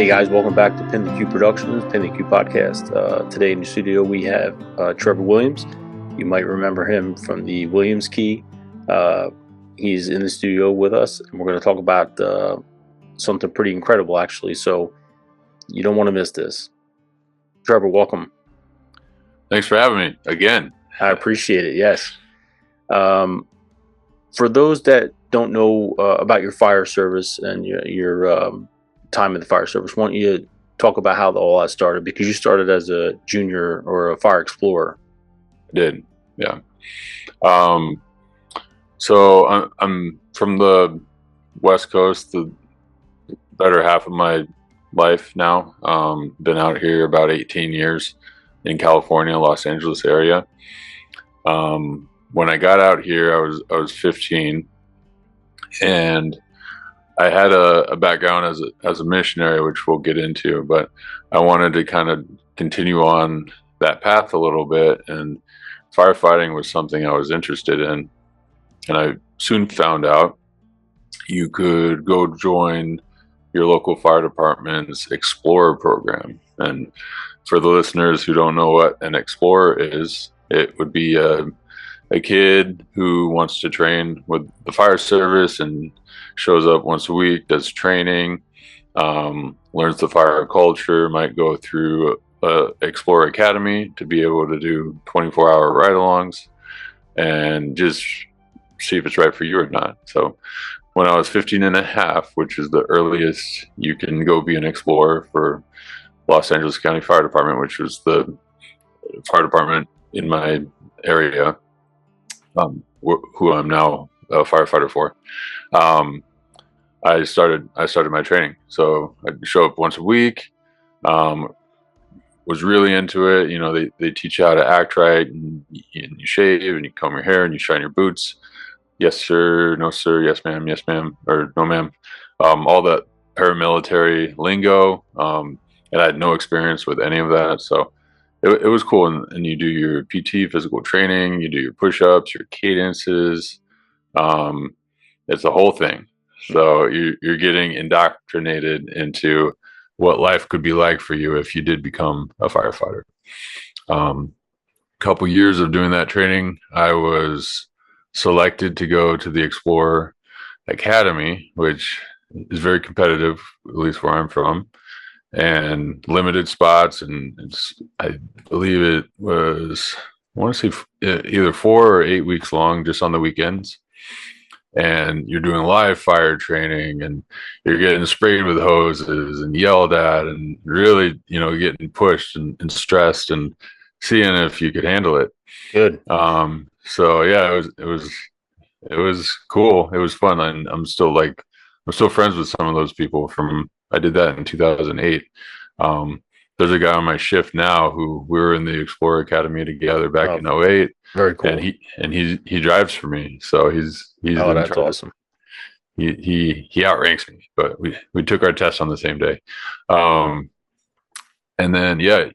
Hey guys, welcome back to PintheQ Productions, PintheQ Podcast. Today in the studio we have Trevor Williams. You might remember him from the Williams Key. He's in the studio with us, and we're going to talk about something pretty incredible, actually. So you don't want to miss this. Trevor, welcome. Thanks for having me again. I appreciate it. Yes. For those that don't know about your fire service and your time in the fire service, why don't you talk about how all that started? Because you started as a junior or a fire explorer. I did, yeah. So I'm from the West Coast, the better half of my life now. Been out here about 18 years in California, Los Angeles area. When I got out here, I was 15, and I had a background as a missionary, which we'll get into, but I wanted to kind of continue on that path a little bit, and firefighting was something I was interested in. And I soon found out you could go join your local fire department's Explorer program. And for the listeners who don't know what an Explorer is, it would be a kid who wants to train with the fire service and shows up once a week, does training, learns the fire culture, might go through Explorer Academy to be able to do 24-hour ride-alongs and just see if it's right for you or not. So when I was 15 and a half, which is the earliest you can go be an Explorer for Los Angeles County Fire Department, which was the fire department in my area, who I'm now a firefighter for. I started my training. So I'd show up once a week, was really into it. You know, they teach you how to act right, and you shave and you comb your hair and you shine your boots. Yes, sir. No, sir. Yes, ma'am. Yes, ma'am. Or no, ma'am. All that paramilitary lingo. And I had no experience with any of that. So it was cool. And you do your PT, physical training, you do your push-ups, your cadences. It's the whole thing. So you're getting indoctrinated into what life could be like for you if you did become a firefighter. Couple years of doing that training, I was selected to go to the Explorer Academy, which is very competitive, at least where I'm from, and limited spots. And I believe it was, I want to say either 4 or 8 weeks long, just on the weekends. And you're doing live fire training, and you're getting sprayed with hoses and yelled at, and really, you know, getting pushed and stressed, and seeing if you could handle it. Good. So yeah, it was cool. It was fun. And I'm still friends with some of those people from, I did that in 2008. There's a guy on my shift now who we were in the Explorer Academy together back in 08. Very cool. And he drives for me. So he's that's awesome. He outranks me, but we took our tests on the same day. And then, yeah,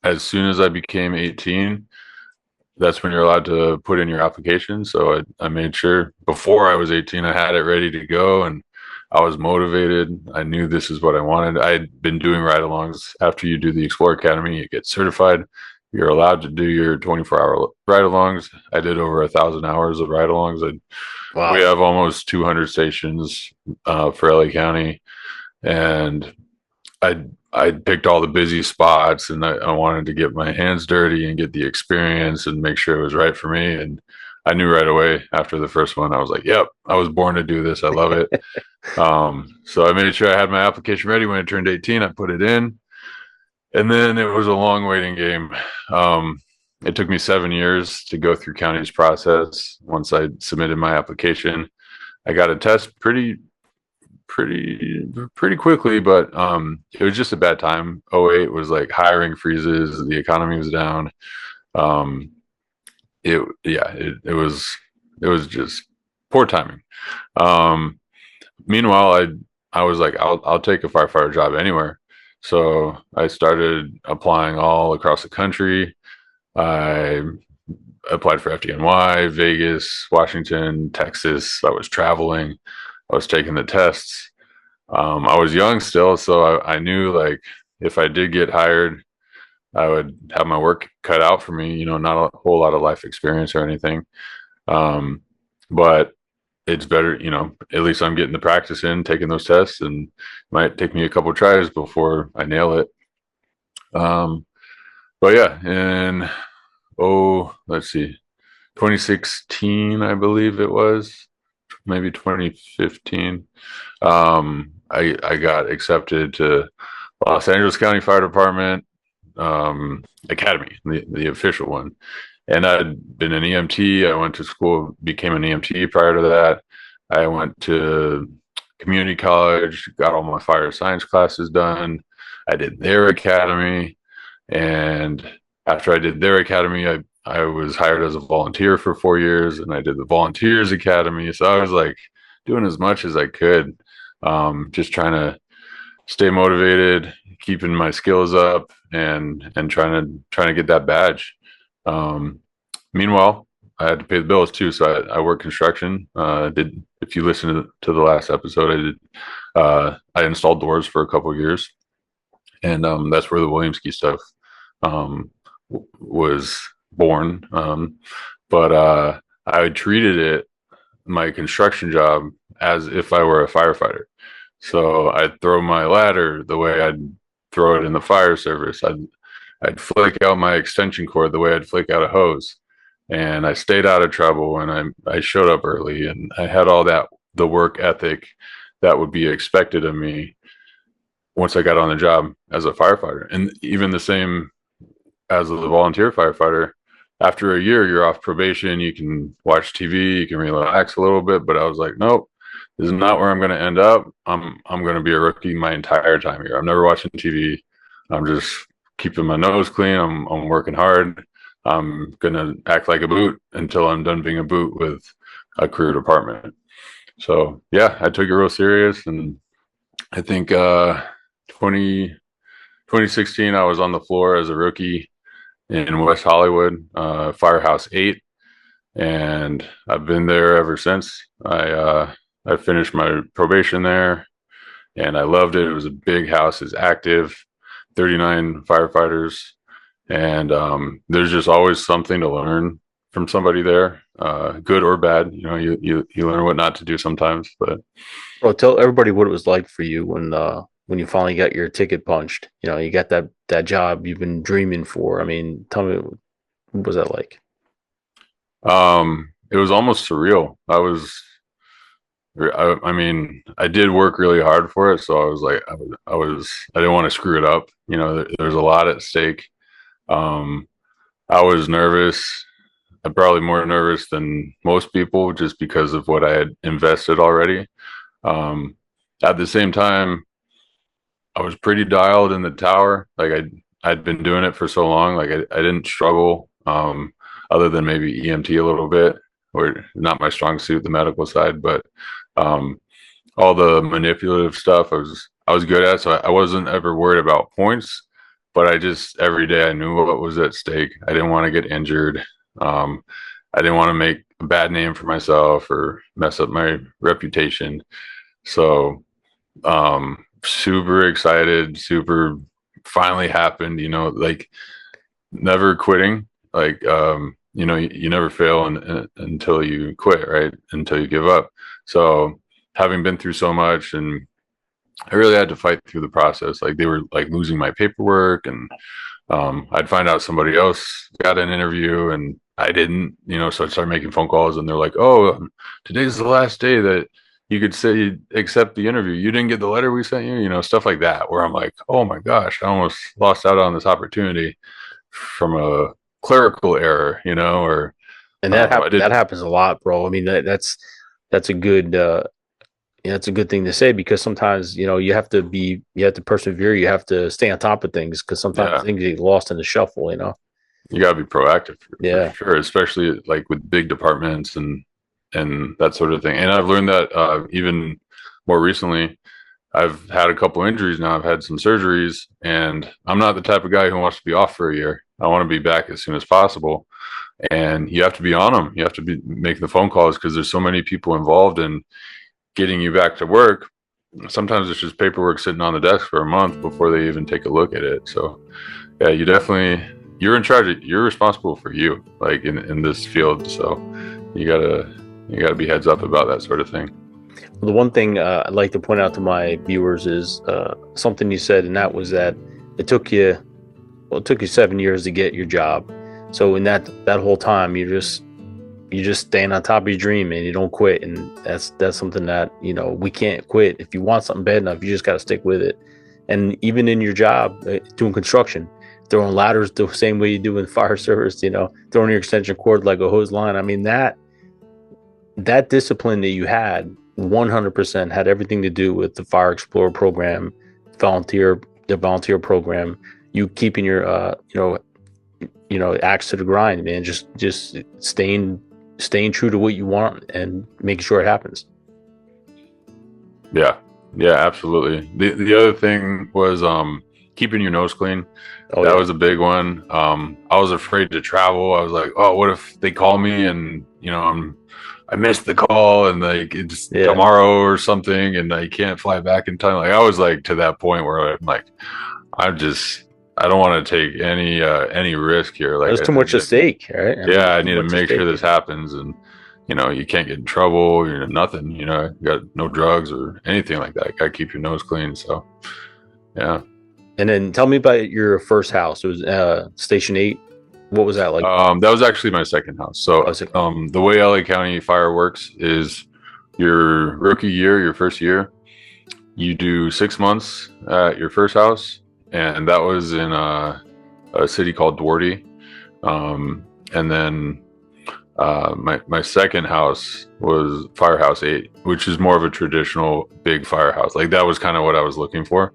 as soon as I became 18, that's when you're allowed to put in your application. So I made sure before I was 18, I had it ready to go, and I was motivated. I knew this is what I wanted. I had been doing ride-alongs. After you do the Explorer Academy, you get certified. You're allowed to do your 24-hour ride-alongs. I did over 1,000 hours of ride-alongs. Wow. We have almost 200 stations for LA County, and I picked all the busy spots, and I wanted to get my hands dirty and get the experience and make sure it was right for me. And I knew right away after the first one, I was like, yep, I was born to do this. I love it. So I made sure I had my application ready. When I turned 18, I put it in, and then it was a long waiting game. It took me 7 years to go through county's process. Once I submitted my application, I got a test pretty quickly, but it was just a bad time. 08 was like hiring freezes, the economy was down. It was just poor timing. Meanwhile, I was like, I'll take a firefighter job anywhere. So I started applying all across the country. I applied for FDNY, Vegas, Washington, Texas. I was traveling. I was taking the tests. I was young still, so I knew like if I did get hired, I would have my work cut out for me. Not a whole lot of life experience or anything, um, but it's better. At least I'm getting the practice in, taking those tests, and it might take me a couple tries before I nail it. Um, but yeah, and let's see, 2016, I believe it was, maybe 2015. I got accepted to Los Angeles County Fire Department Academy, the official one. And I'd been an EMT. I went to school, became an EMT prior to that. I went to community college, got all my fire science classes done. I did their academy. And after I did their academy, I was hired as a volunteer for 4 years, and I did the volunteers academy. So I was like doing as much as I could, just trying to stay motivated, keeping my skills up, and trying to get that badge. Um, Meanwhile, I had to pay the bills too, so I worked construction. Did If you listen to the last episode, I did. I installed doors for a couple of years, and that's where the Williams Key stuff um, was born. But I treated it, my construction job, as if I were a firefighter. So I'd throw my ladder the way I'd throw it in the fire service. I'd flick out my extension cord the way I'd flick out a hose. And I stayed out of trouble, and I showed up early, and I had all that, the work ethic that would be expected of me once I got on the job as a firefighter. And even the same as a volunteer firefighter, after a year, you're off probation. You can watch TV, you can relax a little bit. But I was like, nope, this is not where I'm going to end up. I'm going to be a rookie my entire time here. I'm never watching TV. I'm just keeping my nose clean. I'm working hard. I'm going to act like a boot until I'm done being a boot with a career department. So yeah, I took it real serious. And I think 2016, I was on the floor as a rookie in West Hollywood, Firehouse 8. And I've been there ever since. I finished my probation there, and I loved it. It was a big house, it's active, 39 firefighters, and there's just always something to learn from somebody there, good or bad. You learn what not to do sometimes. But Well, tell everybody what it was like for you when you finally got your ticket punched. You got that job you've been dreaming for. I mean, tell me, what was that like? it was almost surreal. I mean, I did work really hard for it, so I was like, I didn't want to screw it up. There's a lot at stake. Um, I was nervous. I'm probably more nervous than most people just because of what I had invested already. Um, at the same time, I was pretty dialed in the tower. Like I'd been doing it for so long. Like I didn't struggle, other than maybe EMT a little bit, or not my strong suit, the medical side, but um, all the manipulative stuff I was good at. So I wasn't ever worried about points, but I just every day I knew what was at stake. I didn't want to get injured. Um, I didn't want to make a bad name for myself or mess up my reputation. So super excited, super finally happened, like never quitting. Like you never fail until you quit, right? Until you give up. So having been through so much, and I really had to fight through the process. Like they were like losing my paperwork, and I'd find out somebody else got an interview and I didn't, so I started making phone calls, and they're like, oh, today's the last day that you could say you accept the interview. You didn't get the letter we sent you, stuff like that, where I'm like, oh my gosh, I almost lost out on this opportunity from a clerical error, or And I don't know. that happens a lot, bro. I mean, that's a good that's a good thing to say, because sometimes you have to persevere. You have to stay on top of things, because sometimes Yeah, things get lost in the shuffle. you gotta be proactive for Yeah. sure, especially like with big departments and that sort of thing. And I've learned that even more recently. I've had a couple injuries now. I've had some surgeries, and I'm not the type of guy who wants to be off for a year. I want to be back as soon as possible. And you have to be on them. You have to be making the phone calls, because there's so many people involved in getting you back to work. sometimes it's just paperwork sitting on the desk for a month before they even take a look at it. So yeah, you're in charge you're responsible for you, like in this field. So you gotta be heads up about that sort of thing. Well, the one thing I'd like to point out to my viewers is something you said, and that was that it took you, well, it took you 7 years to get your job. So in that whole time, you're just staying on top of your dream and you don't quit. And that's something that, we can't quit. If you want something bad enough, you just got to stick with it. And even in your job, doing construction, throwing ladders the same way you do in fire service, throwing your extension cord like a hose line. I mean, that discipline that you had 100% had everything to do with the Fire Explorer program, the volunteer program, you keeping your axe to the grind, man. Just staying true to what you want and making sure it happens. Yeah, absolutely. The other thing was keeping your nose clean. That was a big one. I was afraid to travel. I was like, oh, what if they call me and I missed the call and like it's tomorrow or something and I can't fly back in time. Like I was like to that point where I'm like, I don't want to take any risk here. Like there's too much at stake, right? I need to make sure this happens, and you can't get in trouble. Nothing. You got no drugs or anything like that. Got to keep your nose clean. So, yeah. And then tell me about your first house. It was Station 8. What was that like? That was actually my second house. So, the way LA County Fire works is your rookie year, your first year, you do 6 months at your first house. And that was in a city called Duarte. And then my second house was Firehouse 8, which is more of a traditional big firehouse. Like that was kind of what I was looking for.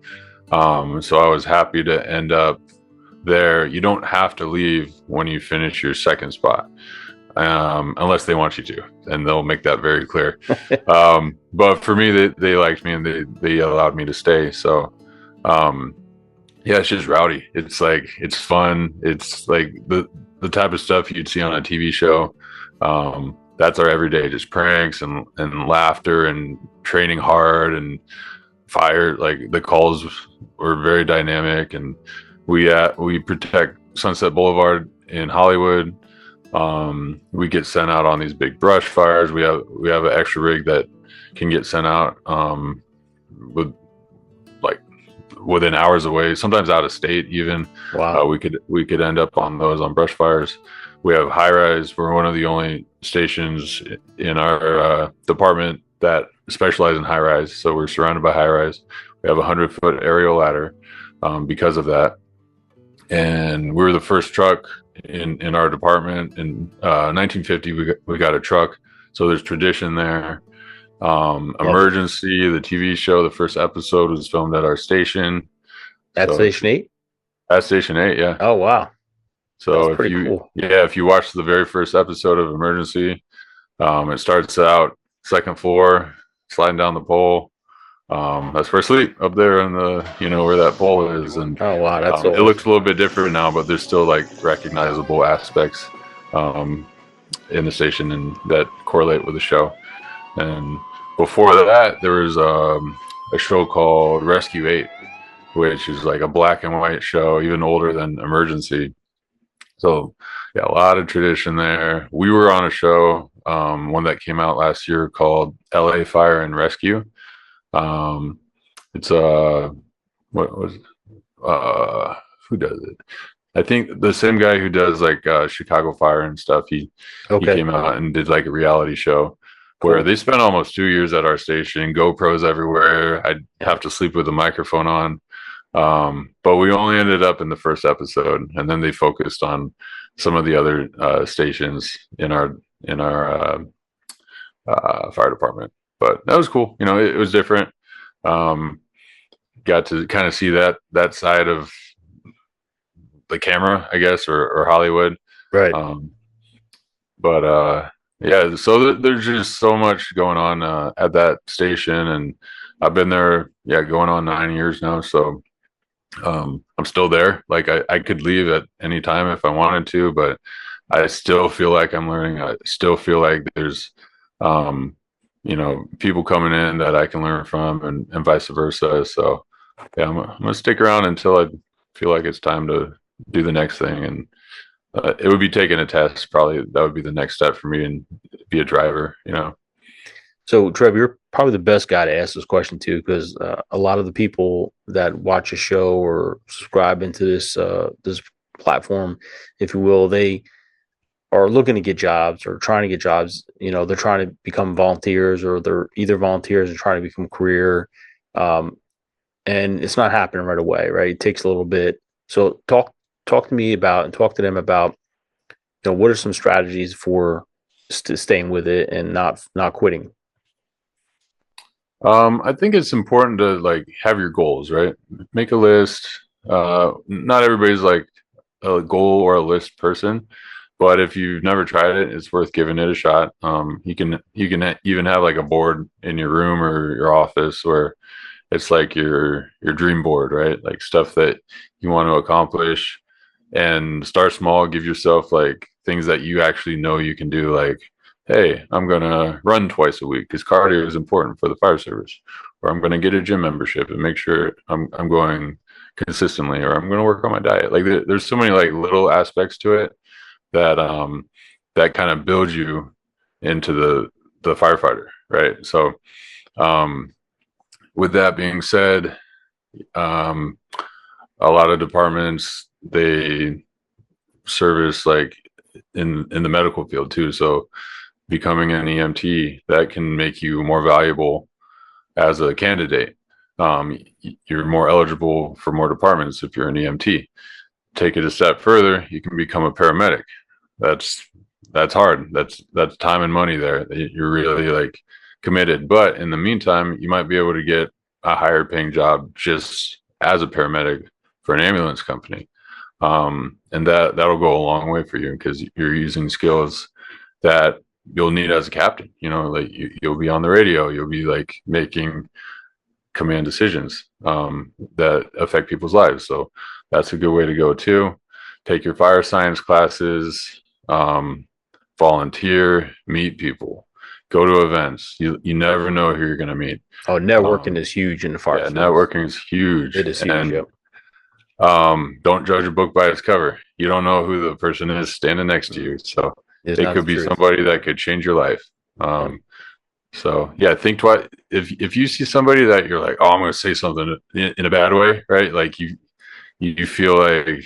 So I was happy to end up there. You don't have to leave when you finish your second spot, unless they want you to, and they'll make that very clear. But for me, they liked me and they allowed me to stay. So, yeah, it's just rowdy. It's like, it's fun. It's like the type of stuff you'd see on a TV show. That's our everyday, just pranks and laughter and training hard and fire. Like the calls were very dynamic, and we protect Sunset Boulevard in Hollywood. We get sent out on these big brush fires. We have an extra rig that can get sent out within hours away, sometimes out of state even. Wow. We could end up on those on brush fires. We have high rise. We're one of the only stations in our department that specialize in high rise. So we're surrounded by high rise. We have a 100-foot aerial ladder because of that. And we were the first truck in our department. In 1950, we got a truck. So there's tradition there. Emergency, the TV show, the first episode was filmed at our station. At Station 8? At Station 8, yeah. Oh, wow. So if you watch the very first episode of Emergency, it starts out second floor, sliding down the pole. That's where I sleep, up there in the, where that pole is. And oh, wow, that's it looks a little bit different now, but there's still like recognizable aspects in the station and that correlate with the show. And before that, there was a show called Rescue 8, which is like a black and white show, even older than Emergency. So, yeah, a lot of tradition there. We were on a show, one that came out last year called LA Fire and Rescue. It's who does it? I think the same guy who does like Chicago Fire and stuff. He came out and did like a reality show. Cool. Where they spent almost 2 years at our station, GoPros everywhere. I'd have to sleep with a microphone on. But we only ended up in the first episode, and then they focused on some of the other stations in our fire department. But that was cool. It was different. Got to kind of see that side of the camera, I guess, or Hollywood. Right. Yeah, so there's just so much going on at that station, and I've been there, going on 9 years now. So I'm still there. Like I could leave at any time if I wanted to, but I still feel like I'm learning. I still feel like there's people coming in that I can learn from, and vice versa. So yeah, I'm gonna stick around until I feel like it's time to do the next thing. And it would be taking a test. Probably that would be the next step for me, and be a driver. So, Trevor, you're probably the best guy to ask this question to, because a lot of the people that watch a show or subscribe into this platform, if you will, they are looking to get jobs or trying to get jobs. They're trying to become volunteers, or they're either volunteers and trying to become a career. Um, and it's not happening right away, right? It takes a little bit. So talk to me about, and talk to them about, what are some strategies for staying with it and not quitting. I think it's important to like have your goals, right? Make a list. Not everybody's like a goal or a list person, but if you've never tried it, it's worth giving it a shot. You can even have like a board in your room or your office where it's like your dream board, right? Like stuff that you want to accomplish, and start small. Give yourself like things that you actually know you can do, like, hey, I'm going to run twice a week because cardio is important for the fire service, or I'm going to get a gym membership and make sure I'm going consistently, or I'm going to work on my diet. Like there's so many like little aspects to it that kind of build you into the firefighter, right? So um, with that being said, um, a lot of departments, they service like in the medical field too. So becoming an EMT, that can make you more valuable as a candidate. You're more eligible for more departments if you're an EMT. Take it a step further, you can become a paramedic. That's that's hard. That's time and money there. You're really like committed. But in the meantime, you might be able to get a higher paying job just as a paramedic for an ambulance company. And that'll go a long way for you because you're using skills that you'll need as a captain. Like you'll be on the radio, you'll be like making command decisions that affect people's lives. So that's a good way to go too. Take your fire science classes, volunteer, meet people, go to events. You never know who you're going to meet. Oh, networking is huge in the fire Yeah, service. networking is huge. It is huge. And Yep. don't judge a book by its cover. You don't know who the person is standing next to you. So It's it not the could be truth. somebody that could change your life. Yep. So yeah, think twice. If you see somebody that you're like, oh, I'm going to say something in a bad way, right? Like you feel like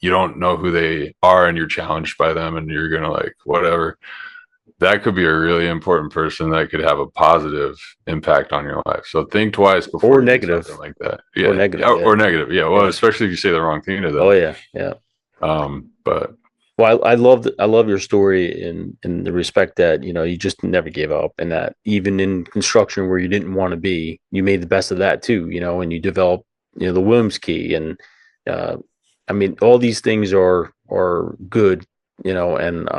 you don't know who they are and you're challenged by them and you're going to like whatever. That could be a really important person that could have a positive impact on your life. So think twice before Or you do negative. something like that. Yeah, Or negative. yeah, Yeah. or negative. Yeah, well, Yeah. especially if you say the wrong thing to Oh them. yeah. Yeah. But Well, I love your story in the respect that you just never gave up, and that even in construction where you didn't want to be, you made the best of that too. And you developed the Williams key, and uh, I mean all these things are good, and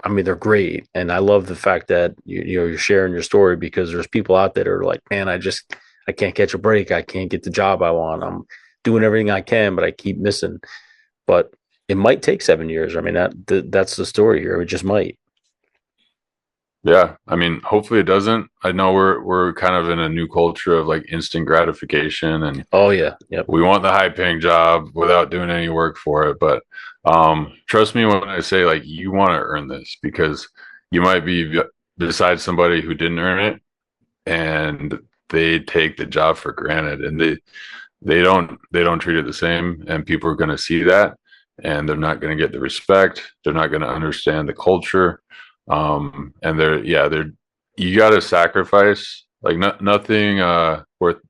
I mean they're great, and I love the fact that you're sharing your story, because there's people out there that are like, man, I can't catch a break, I can't get the job I want, I'm doing everything I can, but I keep missing. But it might take 7 years. I mean, that's the story here. It just might. yeah, I mean, hopefully it doesn't. I know we're kind of in a new culture of like instant gratification, and Oh yeah. Yep. we want the high paying job without doing any work for it. But trust me when I say like you want to earn this, because you might be beside somebody who didn't earn it, and they take the job for granted, and they don't treat it the same, and people are going to see that, and they're not going to get the respect. They're not going to understand the culture, and they're you got to sacrifice. Like nothing worth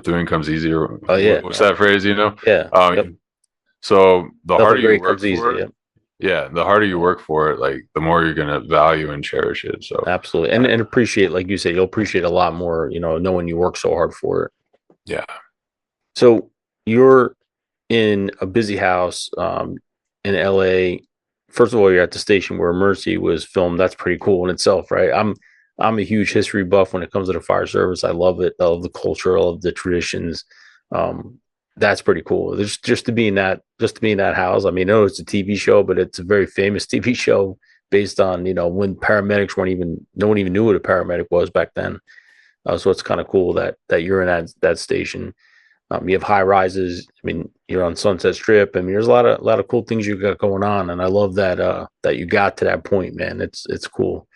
doing comes easy. Oh yeah. What's that phrase? Yeah. Yep. So the Nothing harder you great work comes easy. for it, Yep. yeah, the harder you work for it, like the more you're gonna value and cherish it. So Absolutely. And appreciate, like you said, you'll appreciate a lot more, knowing you work so hard for it. yeah, So you're in a busy house in LA. First of all, you're at the station where Mercy was filmed. That's pretty cool in itself, right? I'm a huge history buff when it comes to the fire service. I love it. I love the culture. I love the traditions. Um, that's pretty cool. Just to be in that house. I mean, I know it's a TV show, but it's a very famous TV show based on, when paramedics weren't even, no one even knew what a paramedic was back then. So it's kind of cool that you're in that station. You have high rises. I mean, you're on Sunset Strip. I mean, there's a lot of cool things you got going on, and I love that you got to that point, man. It's cool.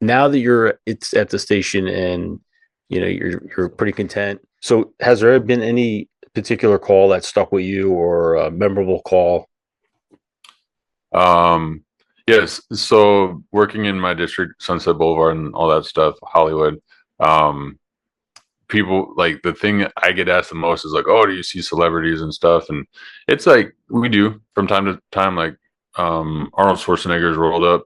Now that it's at the station, and you're pretty content. So, has there been any particular call that stuck with you, or a memorable call? Yes. So working in my district, Sunset Boulevard and all that stuff, Hollywood, um, people like the thing I get asked the most is like, "Oh, do you see celebrities and stuff?" And it's like we do from time to time. Like Arnold Schwarzenegger's rolled up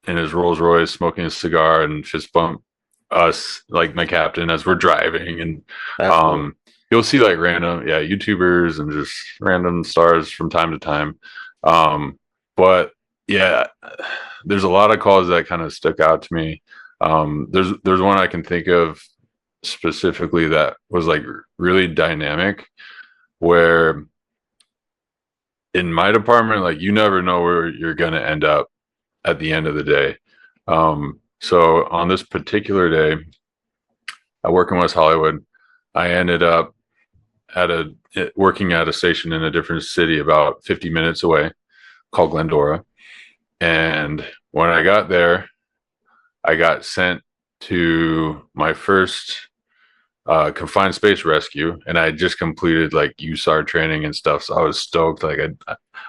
in his Rolls Royce, smoking a cigar, and fist bump us, like my captain, as we're driving, and That's cool. um, you'll see like random, yeah, YouTubers and just random stars from time to time. Um, but yeah, there's a lot of calls that kind of stuck out to me. There's one I can think of specifically that was like really dynamic, where in my department, like you never know where you're gonna end up at the end of the day. So on this particular day, I work in West Hollywood. I ended up working at a station in a different city about 50 minutes away called Glendora. And when I got there, I got sent to my first confined space rescue, and I had just completed like USAR training and stuff. So I was stoked. Like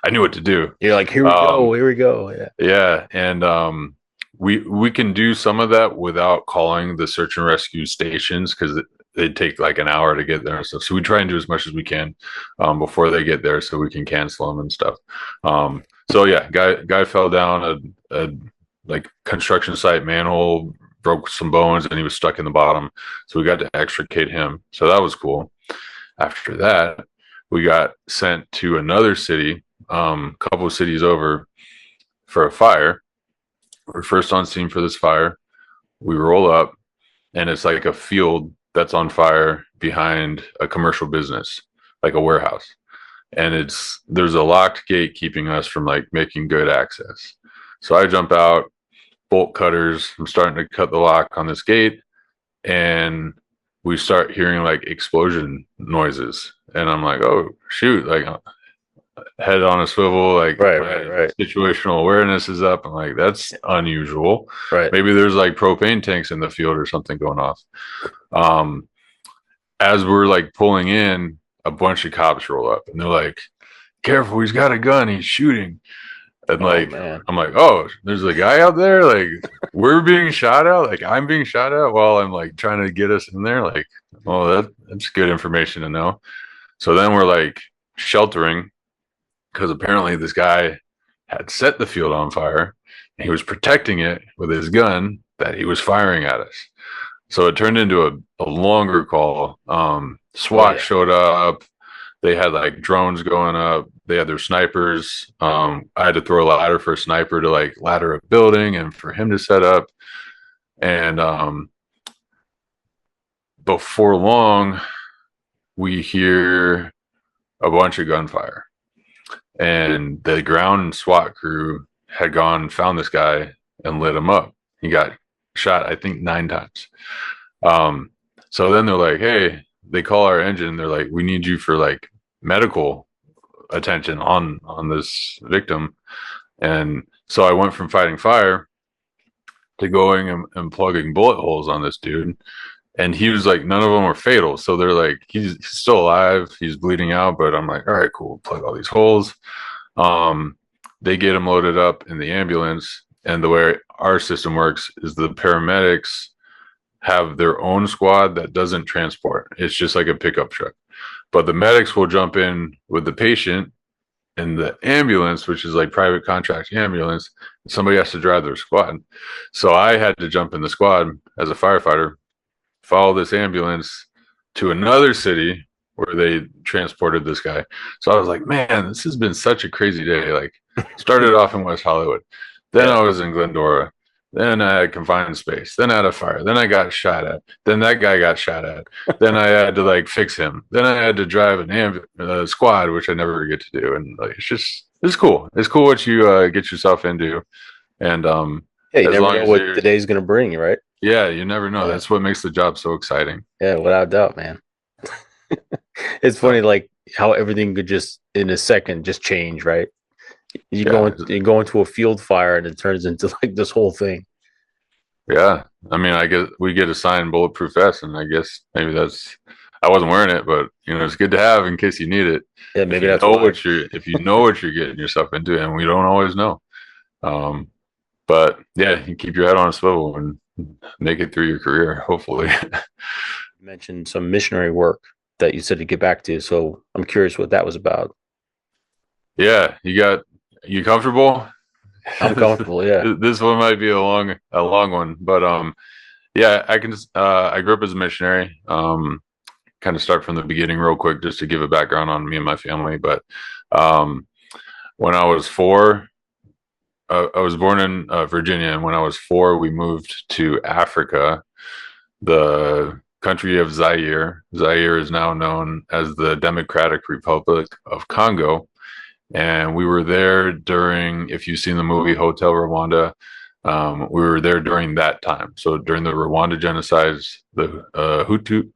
I knew what to do. You're like, here we Um, go, here we go. Yeah. yeah, and we can do some of that without calling the search and rescue stations because they take like an hour to get there and stuff. So we try and do as much as we can before they get there, so we can cancel them and stuff. So yeah, guy fell down a like construction site manhole, broke some bones, and he was stuck in the bottom. So we got to extricate him. So that was cool. After that, we got sent to another city, couple of cities over, for a fire. We're first on scene for this fire. We roll up, and it's like a field that's on fire behind a commercial business, like a warehouse. And there's a locked gate keeping us from like making good access. So I jump out, bolt cutters. I'm starting to cut the lock on this gate, and we start hearing like explosion noises. And I'm like, oh shoot, like head on a swivel, like Right. situational awareness is up. I'm like, that's unusual. Right. Maybe there's like propane tanks in the field or something going off. Um, as we're like pulling in, a bunch of cops roll up, and they're like, careful, he's got a gun, he's shooting. And Oh like, man. I'm like, oh, there's a guy out there. Like, we're being shot at. Like, I'm being shot at while I'm like trying to get us in there. Like, oh, that's good information to know. So then we're like sheltering because apparently this guy had set the field on fire, and he was protecting it with his gun that he was firing at us. So it turned into a longer call. Oh SWAT yeah. showed up. They had like drones going up. They had their snipers. I had to throw a ladder for a sniper to like ladder a building and for him to set up. And before long, we hear a bunch of gunfire. And the ground SWAT crew had gone and found this guy and lit him up. He got shot, I think, 9 times. Um, so then they're like, hey, they call our engine. They're like, we need you for like medical attention on this victim. And so I went from fighting fire to going and plugging bullet holes on this dude. And he was like, none of them were fatal. So they're like, he's still alive. He's bleeding out. But I'm like, all right, cool. Plug all these holes. Um, they get him loaded up in the ambulance. And the way our system works is the paramedics have their own squad that doesn't transport. It's just like a pickup truck. But the medics will jump in with the patient in the ambulance, which is like private contract ambulance. Somebody has to drive their squad. So I had to jump in the squad as a firefighter, follow this ambulance to another city where they transported this guy. So I was like, man, this has been such a crazy day. Like, started off in West Hollywood. Then Yeah. I was in Glendora. Then I had confined space. Then I had a fire. Then I got shot at. Then that guy got shot at. Then I had to like fix him. Then I had to drive a squad, which I never get to do. And like, it's cool. It's cool what you get yourself into. And Yeah, you as never long know as what you're, the day's gonna bring, right? yeah, you never know. Yeah, That's what makes the job so exciting. yeah, without a doubt, man. It's funny, Um, like how everything could just in a second just change, right? yeah, You go into a field fire and it turns into like this whole thing. yeah. I mean, I guess we get assigned bulletproof vests, and I guess maybe that's. I wasn't wearing it, but it's good to have in case you need it. Yeah, maybe that's why. If you know what you're getting yourself into, and we don't always know. Um, but yeah, you keep your head on a swivel and make it through your career, hopefully. You mentioned some missionary work that you said to get back to, so I'm curious what that was about. Yeah, you comfortable? I'm comfortable, yeah. This one might be a long one, but yeah, I can. I grew up as a missionary. Kind of start from the beginning real quick, just to give a background on me and my family. But um, when I was 4, I was born in Virginia, and when I was 4, we moved to Africa, the country of Zaire. Zaire is now known as the Democratic Republic of Congo. And we were there during, if you've seen the movie Hotel Rwanda, we were there during that time. So during the Rwanda genocides, the Hutu,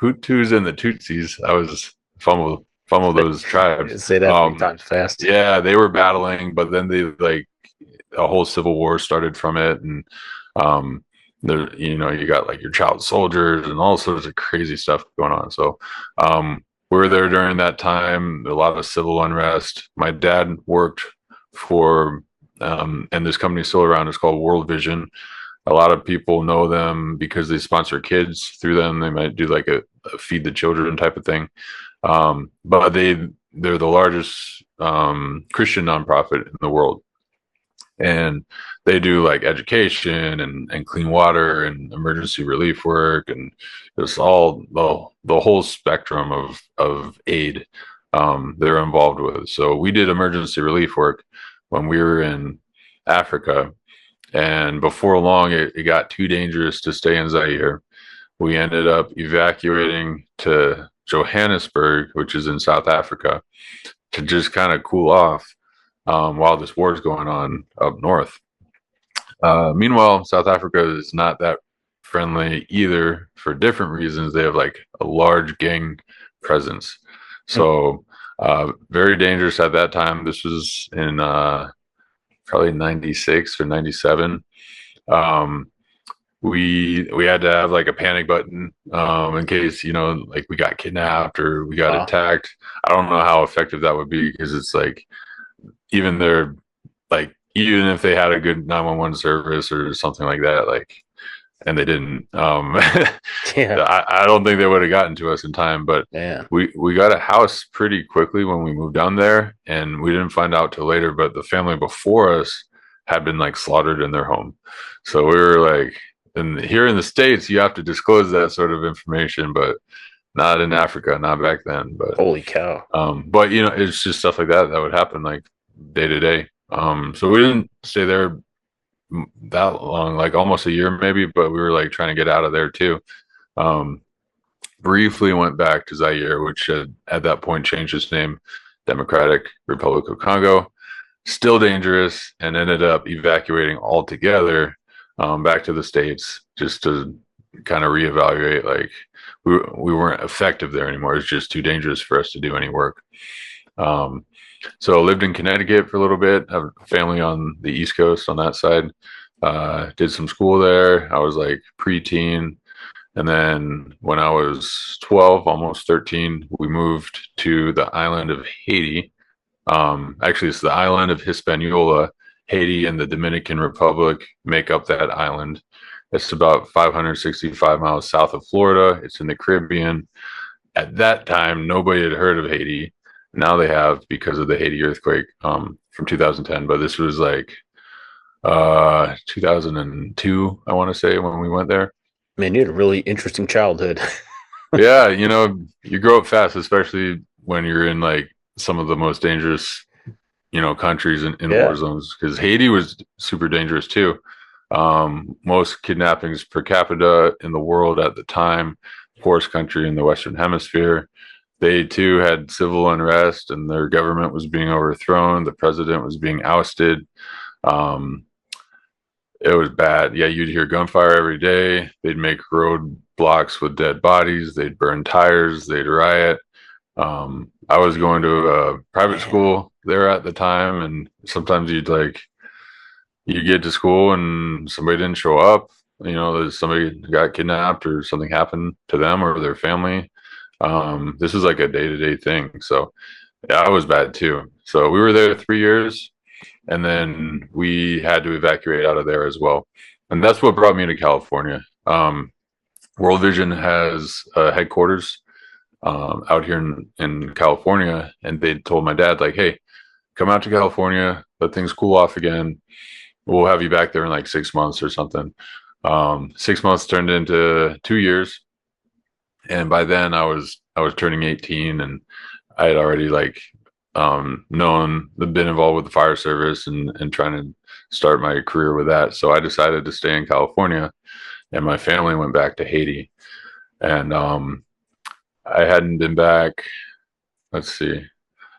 Hutus and the Tutsis, I was fumble those tribes. Say that 3 times fast. Yeah, they were battling, but then they like a whole civil war started from it, and um, there you got like your child soldiers and all sorts of crazy stuff going on. So we were there during that time. A lot of civil unrest. My dad worked for and this company is still around. It's called World Vision. A lot of people know them because they sponsor kids through them. They might do like a feed the children type of thing. But they're the largest Christian nonprofit in the world, and they do like education and clean water and emergency relief work, and just all the whole spectrum of aid they're involved with. So we did emergency relief work when we were in Africa, and before long it got too dangerous to stay in Zaire. We ended up evacuating to Johannesburg, which is in South Africa, to just kind of cool off while this war is going on up north. Meanwhile, South Africa is not that friendly either for different reasons. They have like a large gang presence. So, very dangerous at that time. This was in probably 96 or 97. Um, we had to have like a panic button in case like we got kidnapped or we got Wow. attacked. I don't know how effective that would be, because it's like even they're like even if they had a good 911 service or something like that, like, and they didn't, Yeah. I don't think they would have gotten to us in time. But Yeah. we got a house pretty quickly when we moved down there, and we didn't find out till later, but the family before us had been like slaughtered in their home. So we were like, and here in the States you have to disclose that sort of information, but not in Africa, not back then. Holy cow. But it's just stuff like that that would happen like day to day. So we didn't stay there that long, like almost a year maybe, but we were like trying to get out of there too. Um, Briefly went back to Zaire, which had at that point changed its name, Democratic Republic of Congo. Still dangerous, and ended up evacuating altogether back to the States, just to kind of reevaluate. Like we weren't effective there anymore. It's just too dangerous for us to do any work. Um, so I lived in Connecticut for a little bit. I have a family on the East Coast on that side. Did some school there. I was like preteen. And then when I was 12, almost 13, we moved to the island of Haiti. Actually, it's the island of Hispaniola. Haiti and the Dominican Republic make up that island. It's about 565 miles south of Florida. It's in the Caribbean. At that time, nobody had heard of Haiti. Now they have, because of the Haiti earthquake from 2010. But this was like 2002, I want to say, when we went there. Man, you had a really interesting childhood. Yeah, you grow up fast, especially when you're in like some of the most dangerous, countries in Yeah. war zones. Because Haiti was super dangerous too. Most kidnappings per capita in the world at the time, poorest country in the Western Hemisphere. they too had civil unrest, and their government was being overthrown. The president was being ousted. Um, it was bad. Yeah, you'd hear gunfire every day. They'd make road blocks with dead bodies. They'd burn tires. They'd riot. I was going to a private school there at the time, and sometimes you get to school and somebody didn't show up. Somebody got kidnapped or something happened to them or their family. This is like a day-to-day thing. So yeah, I was bad too. So we were there 3 years, and then we had to evacuate out of there as well. And that's what brought me to California. World Vision has headquarters out here in California, and they told my dad, like, hey, come out to California, let things cool off again. We'll have you back there in like 6 months or something. 6 months turned into 2 years, and by then I was turning 18, and I had already been involved with the fire service and trying to start my career with that. So I decided to stay in California, and my family went back to Haiti, and I hadn't been back. Let's see.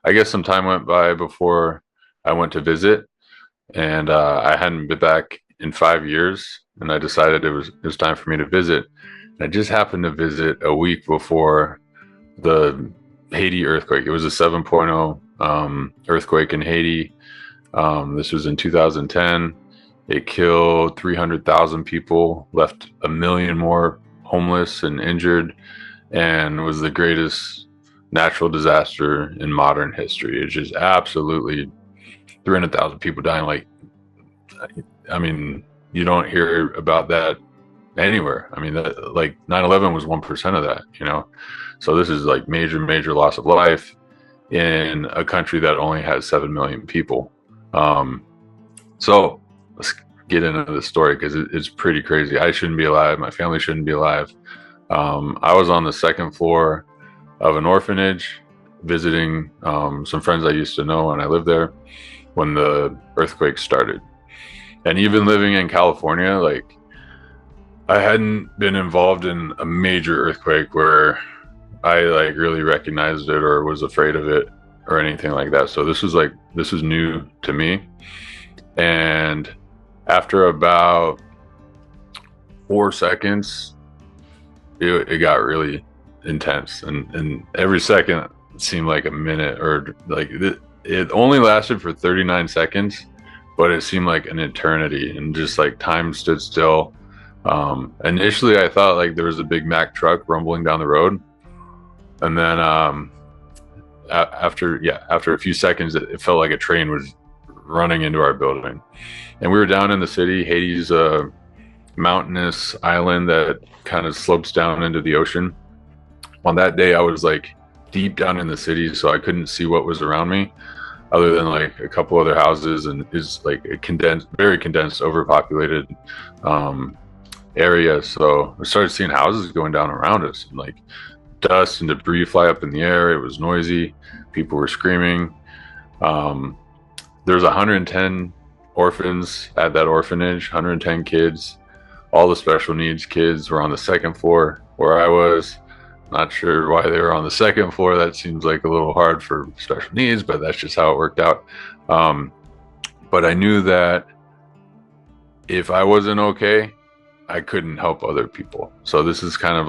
I guess some time went by before I went to visit, and I hadn't been back in 5 years, and I decided it was time for me to visit. And I just happened to visit a week before the Haiti earthquake. It was a 7.0 earthquake in Haiti. This was in 2010. It killed 300,000 people, left a million more homeless and injured, and was the greatest natural disaster in modern history. It's just absolutely 300,000 people dying. I mean, you don't hear about that anywhere. I mean, 9/11 was 1% of that, So this is like major, major loss of life in a country that only has 7 million people. So let's get into the story, because it's pretty crazy. I shouldn't be alive. My family shouldn't be alive. I was on the second floor of an orphanage visiting some friends I used to know, and I lived there when the earthquake started. And even living in California, I hadn't been involved in a major earthquake where I really recognized it or was afraid of it or anything like that. So this was new to me. And after about 4 seconds, it got really intense, and every second seemed like a minute, or it only lasted for 39 seconds, but it seemed like an eternity, and just time stood still. Initially I thought there was a big Mack truck rumbling down the road, and then after a few seconds it felt like a train was running into our building. And we were down in the city. Haiti's a mountainous island that kind of slopes down into the ocean. On that day I was deep down in the city, so I couldn't see what was around me other than a couple other houses, and it's a very condensed, overpopulated area. So I started seeing houses going down around us, and dust and debris fly up in the air. It was noisy. People were screaming. There's 110 orphans at that orphanage, 110 kids. All the special needs kids were on the second floor where I was. Not sure why they were on the second floor. That seems like a little hard for special needs, but that's just how it worked out. But I knew that if I wasn't okay, I couldn't help other people. So this is kind of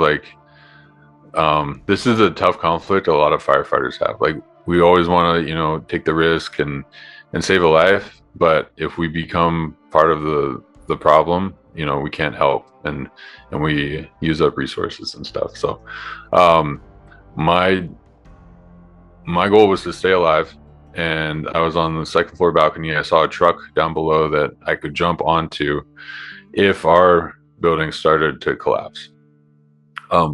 this is a tough conflict a lot of firefighters have. We always want to, take the risk and save a life, but if we become part of the problem, we can't help, and we use up resources and stuff. So my goal was to stay alive, and I was on the second floor balcony. I saw a truck down below that I could jump onto if our building started to collapse.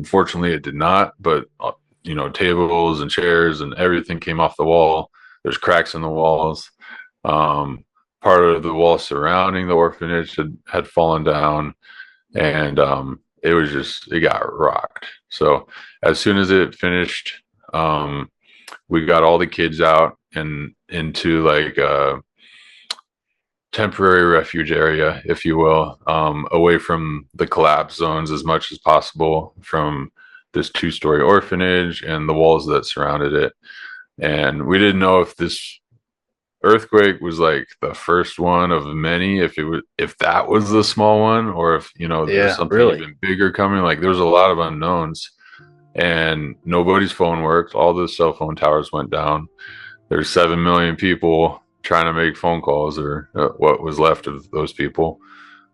Fortunately it did not, but tables and chairs and everything came off the wall. There's cracks in the walls. Part of the wall surrounding the orphanage had fallen down, and it got rocked. So as soon as it finished, we got all the kids out and into a temporary refuge area, if you will, away from the collapse zones as much as possible, from this 2-story orphanage and the walls that surrounded it. And we didn't know if this earthquake was like the first one of many, if that was the small one, or if there's Yeah, something really. even bigger coming. Like there was a lot of unknowns, and nobody's phone worked. All the cell phone towers went down. There's 7 million people trying to make phone calls, or what was left of those people.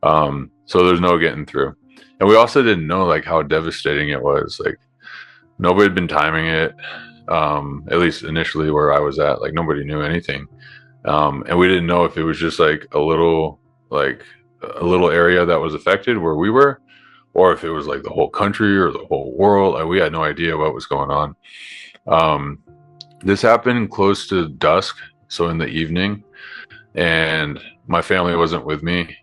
So there's no getting through. And we also didn't know like how devastating it was. Like nobody had been timing it. At least initially where I was at, like nobody knew anything. And we didn't know if it was just like a little area that was affected where we were, or if it was like the whole country or the whole world. Like, we had no idea what was going on. This happened close to dusk, so in the evening, and my family wasn't with me,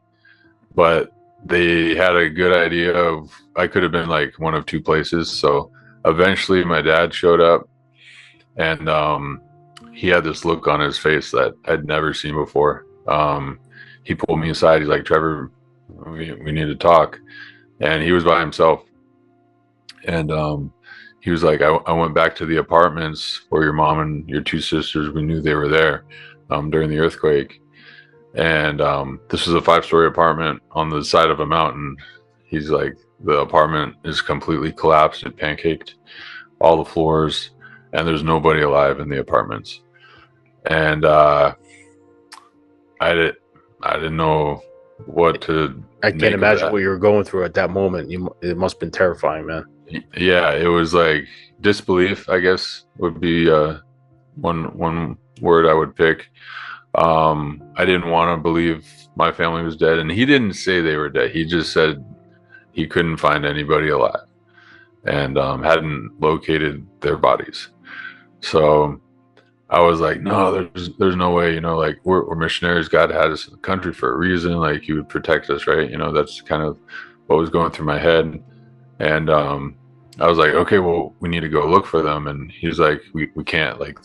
but they had a good idea of I could have been like one of two places. So eventually my dad showed up, and he had this look on his face that I'd never seen before. He pulled me aside. He's like, Trevor, we need to talk. And he was by himself. And he was like, I went back to the apartments where your mom and your two sisters, we knew they were there during the earthquake. And this was a 5-story apartment on the side of a mountain. He's like, the apartment is completely collapsed and pancaked, all the floors, and there's nobody alive in the apartments. And I didn't know what to. I can't imagine what you were going through at that moment. It must have been terrifying, man. Yeah, it was like disbelief, I guess, would be one word I would pick. I didn't want to believe my family was dead, and he didn't say they were dead. He just said he couldn't find anybody alive, and hadn't located their bodies. So I was like, no, there's no way, like we're missionaries. God had us in the country for a reason. Like he would protect us, right? That's kind of what was going through my head. And I was like, okay, well, we need to go look for them. And he's like, we can't. Like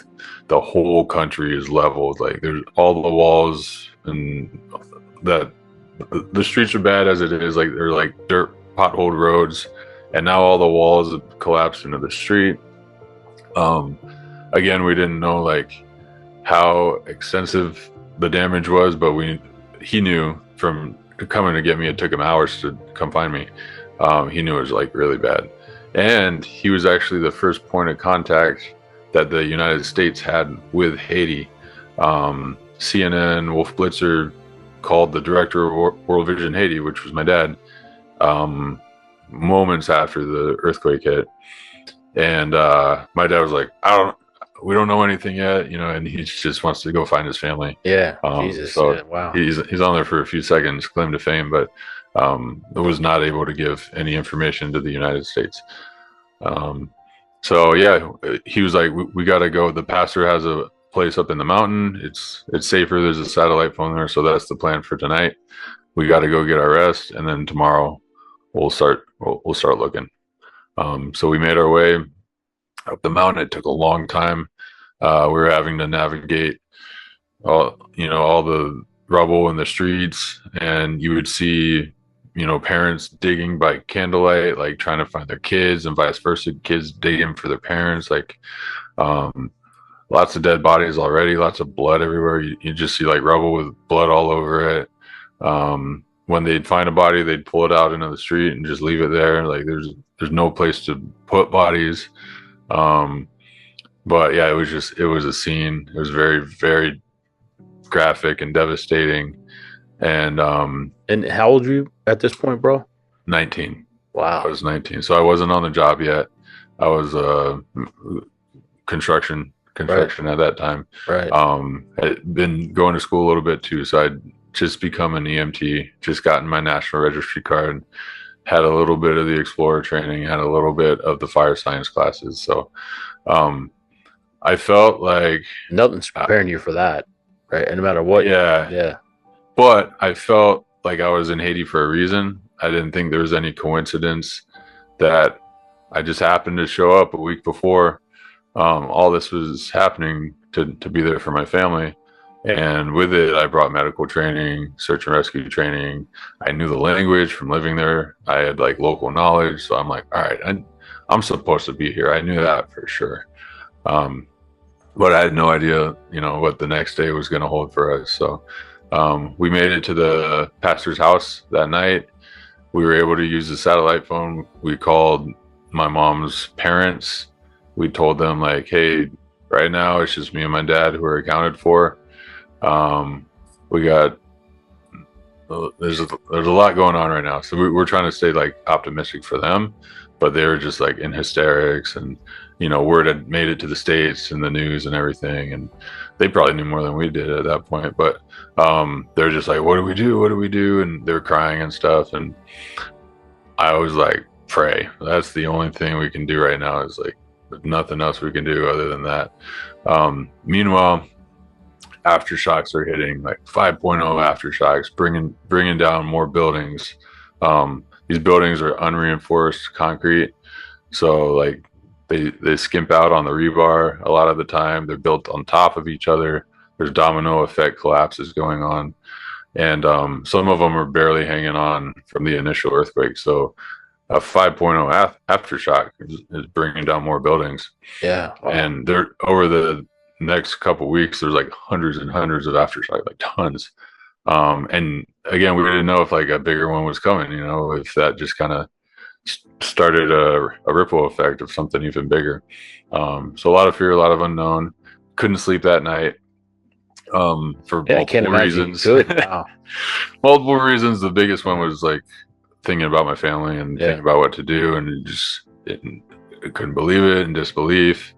the whole country is leveled. Like there's all the walls, and that the streets are bad as it is. Like they're like dirt potholed roads, and now all the walls have collapsed into the street. Again, we didn't know like how extensive the damage was, but he knew from coming to get me. It took him hours to come find me. He knew it was like really bad, and he was actually the first point of contact that the United States had with Haiti. CNN, Wolf Blitzer called the director of World Vision Haiti, which was my dad, moments after the earthquake hit. And my dad was like, we don't know anything yet, and he just wants to go find his family. Yeah, Jesus. So yeah, wow. He's on there for a few seconds, claim to fame, but was not able to give any information to the United States. So yeah, he was like, we got to go. The pastor has a place up in the mountain. It's safer. There's a satellite phone there, so that's the plan for tonight. We got to go get our rest, and then tomorrow we'll start looking. So we made our way up the mountain. It took a long time. We were having to navigate all the rubble in the streets, and you would see parents digging by candlelight, like trying to find their kids, and vice versa, kids digging for their parents. Like lots of dead bodies already, lots of blood everywhere. You just see like rubble with blood all over it. When they'd find a body, they'd pull it out into the street and just leave it there. Like there's no place to put bodies. But yeah, it was a scene. It was very, very graphic and devastating. And how old are you at this point, bro? 19. Wow. I was 19. So I wasn't on the job yet. I was construction right. At that time. Right. I'd been going to school a little bit too. So I'd just become an EMT, just gotten my National Registry card, had a little bit of the Explorer training, had a little bit of the fire science classes. So I felt like nothing's preparing you for that, right? And no matter what. Yeah. But I felt like I was in Haiti for a reason. I didn't think there was any coincidence that I just happened to show up a week before all this was happening to be there for my family. And with it, I brought medical training, search and rescue training. I knew the language from living there. I had like local knowledge. So I'm like, all right, I'm supposed to be here. I knew that for sure. Um, but I had no idea, what the next day was going to hold for us. So we made it to the pastor's house that night. We were able to use the satellite phone. We called my mom's parents. We told them like, hey, right now it's just me and my dad who are accounted for. We got there's a lot going on right now, so we're trying to stay like optimistic for them, but they were just like in hysterics, and word had made it to the States and the news and everything, and they probably knew more than we did at that point. But they're just like, what do we do, and they're crying and stuff, and I was like, pray. That's the only thing we can do right now, is like there's nothing else we can do other than that. Meanwhile, aftershocks are hitting, like 5.0 aftershocks, bringing down more buildings. These buildings are unreinforced concrete, so like they skimp out on the rebar a lot of the time. They're built on top of each other. There's domino effect collapses going on, and some of them are barely hanging on from the initial earthquake. So a 5.0 aftershock is bringing down more buildings. Yeah. Wow. And they're over the next couple of weeks, there's like hundreds and hundreds of aftershock, like tons. And again, we didn't know if like a bigger one was coming, if that just kind of started a ripple effect of something even bigger. So a lot of fear, a lot of unknown. Couldn't sleep that night. For multiple reasons. Good. Wow. Multiple reasons. The biggest one was like thinking about my family and thinking about what to do, and I couldn't believe it, and disbelief.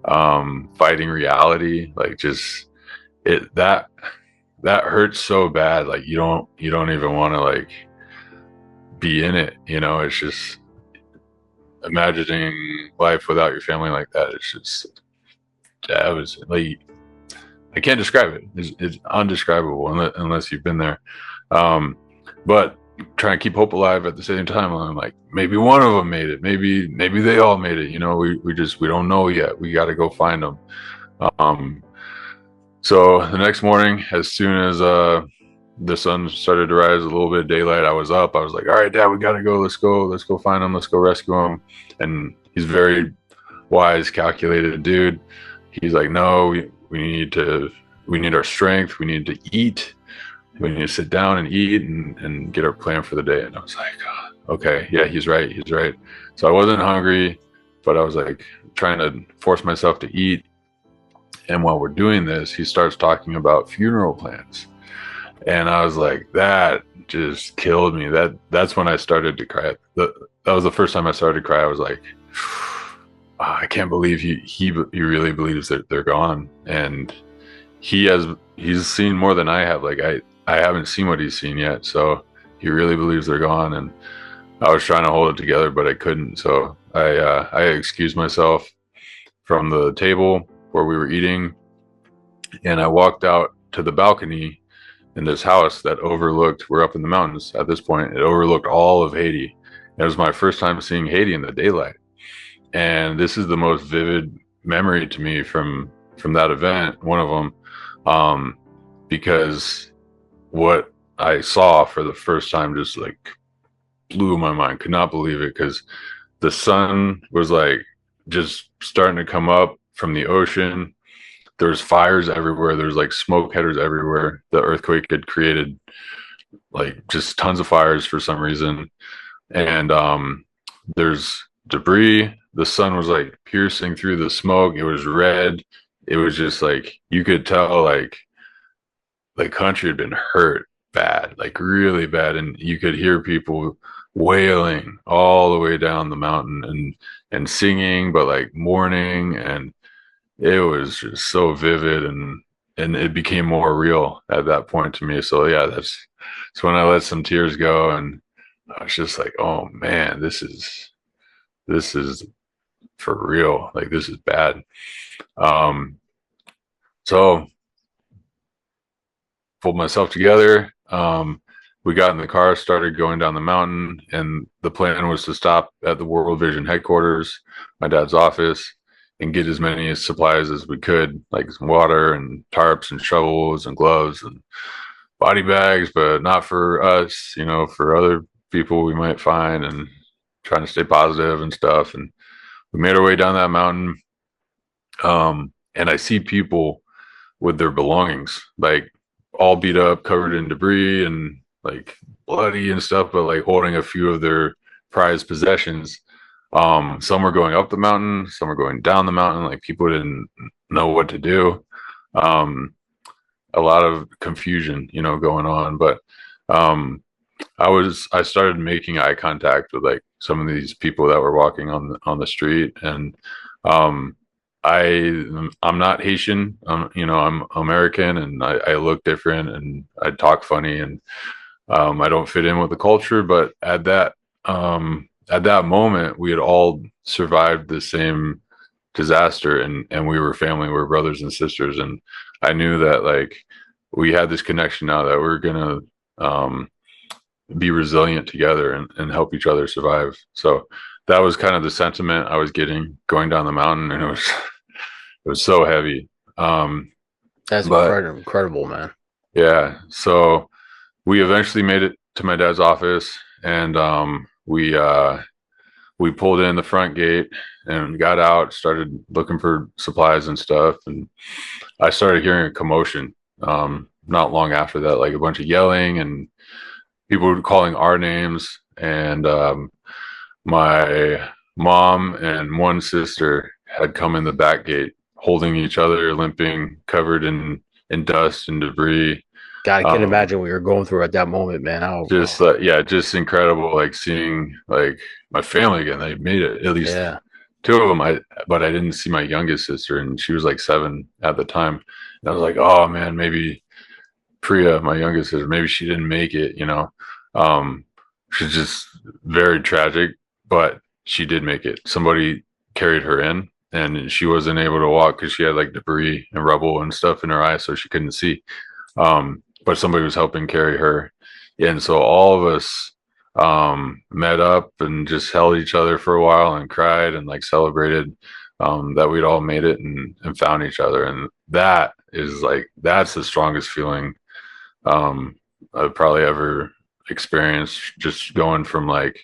Fighting reality, like just that hurts so bad. Like you don't even want to like be in it. It's just imagining life without your family like that. It's just, that was like, I can't describe it. It's undescribable unless you've been there. But trying to keep hope alive at the same time. I'm like, maybe one of them made it. Maybe they all made it. We don't know yet. We got to go find them. So the next morning, as soon as the sun started to rise, a little bit of daylight, I was up. I was like, all right, Dad, we got to go. Let's go find them. Let's go rescue them. And he's very wise, calculated dude. He's like, no, we need our strength. We need to eat. We need to sit down and eat and get our plan for the day. And I was like, oh, okay, yeah, he's right. So I wasn't hungry, but I was like trying to force myself to eat. And while we're doing this, he starts talking about funeral plans. And I was like, that just killed me. That's when I started to cry. That was the first time I started to cry. I was like, I can't believe he really believes that they're gone. And he's seen more than I have. Like I haven't seen what he's seen yet. So he really believes they're gone. And I was trying to hold it together, but I couldn't. So I excused myself from the table where we were eating, and I walked out to the balcony in this house that overlooked, we're up in the mountains at this point, it overlooked all of Haiti. It was my first time seeing Haiti in the daylight. And this is the most vivid memory to me from that event, one of them, because what I saw for the first time just like blew my mind. Could not believe it, because the sun was like just starting to come up from the ocean. There's fires everywhere. There's like smoke headers everywhere. The earthquake had created like just tons of fires for some reason. And there's debris. The sun was like piercing through the smoke. It was red. It was just like, you could tell like the country had been hurt bad, like really bad. And you could hear people wailing all the way down the mountain and singing, but like mourning. And it was just so vivid, and it became more real at that point to me. So yeah, that's when I let some tears go, and I was just like, oh man, this is for real. Like this is bad. So pulled myself together. We got in the car, started going down the mountain, and the plan was to stop at the World Vision headquarters, my dad's office. and get as many supplies as we could, like water and tarps and shovels and gloves and body bags, but not for us, for other people we might find, and trying to stay positive and stuff. And we made our way down that mountain. And I see people with their belongings, like all beat up, covered in debris and like bloody and stuff, but like holding a few of their prized possessions. Some were going up the mountain, some were going down the mountain. Like people didn't know what to do. Um, a lot of confusion, going on. But um, I started making eye contact with like some of these people that were walking on the street, and um, I'm not Haitian. I'm American, and I look different, and I talk funny, and I don't fit in with the culture. But at that moment, we had all survived the same disaster, and we were family. We were brothers and sisters, and I knew that like we had this connection now that we're gonna um, be resilient together and help each other survive. So that was kind of the sentiment I was getting going down the mountain, and it was so heavy. That's But incredible, man. yeah, so we eventually made it to my dad's office, and we pulled in the front gate and got out, started looking for supplies and stuff, and I started hearing a commotion. Not long after that, like a bunch of yelling and people were calling our names, and my mom and one sister had come in the back gate, holding each other, limping, covered in dust and debris. God, I can't Um, imagine what you're going through at that moment, man. just yeah, just incredible, like seeing like my family again. They made it, at least Yeah. two of them. But I didn't see my youngest sister, and she was like 7 at the time. And I was like, oh man, maybe Priya, my youngest sister, maybe she didn't make it. Um, she's just very tragic, but she did make it. Somebody carried her in, and she wasn't able to walk because she had like debris and rubble and stuff in her eyes, so she couldn't see. But somebody was helping carry her, and so all of us met up and just held each other for a while and cried and like celebrated that we'd all made it and found each other. And that's the strongest feeling I've probably ever experienced, just going from like